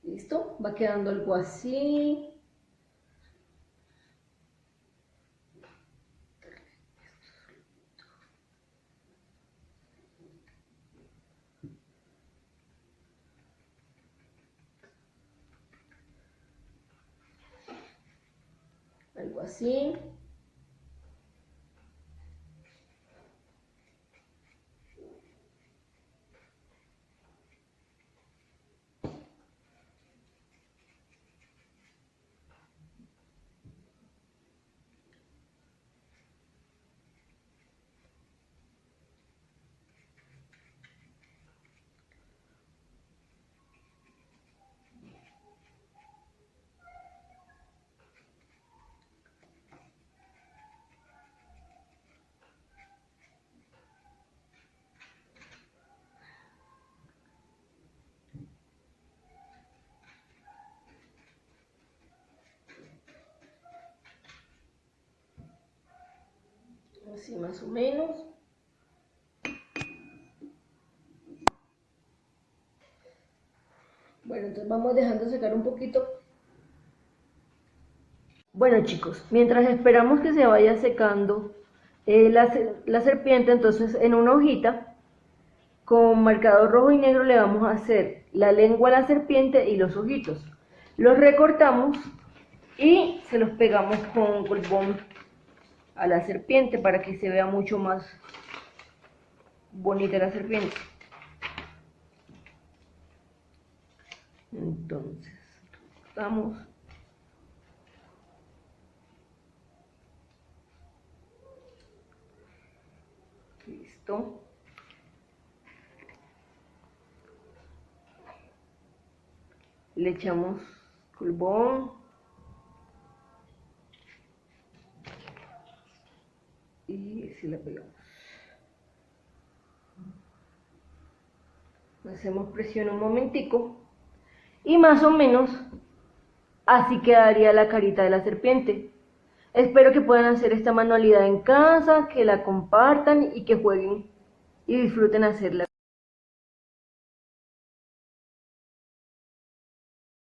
¿Listo? Va quedando algo así. Algo así. Así más o menos. Bueno, entonces vamos dejando secar un poquito. Bueno, chicos, mientras esperamos que se vaya secando la serpiente, entonces en una hojita Con marcador rojo y negro le vamos a hacer la lengua a la serpiente y los ojitos. Los recortamos y se los pegamos con Colbón a la serpiente para que se vea mucho más bonita la serpiente. Entonces, cortamos. Listo. Le echamos Colbón. Y si la pegamos. Hacemos presión un momentico. Y más o menos así quedaría la carita de la serpiente. Espero que puedan hacer esta manualidad en casa, que la compartan y que jueguen y disfruten hacerla.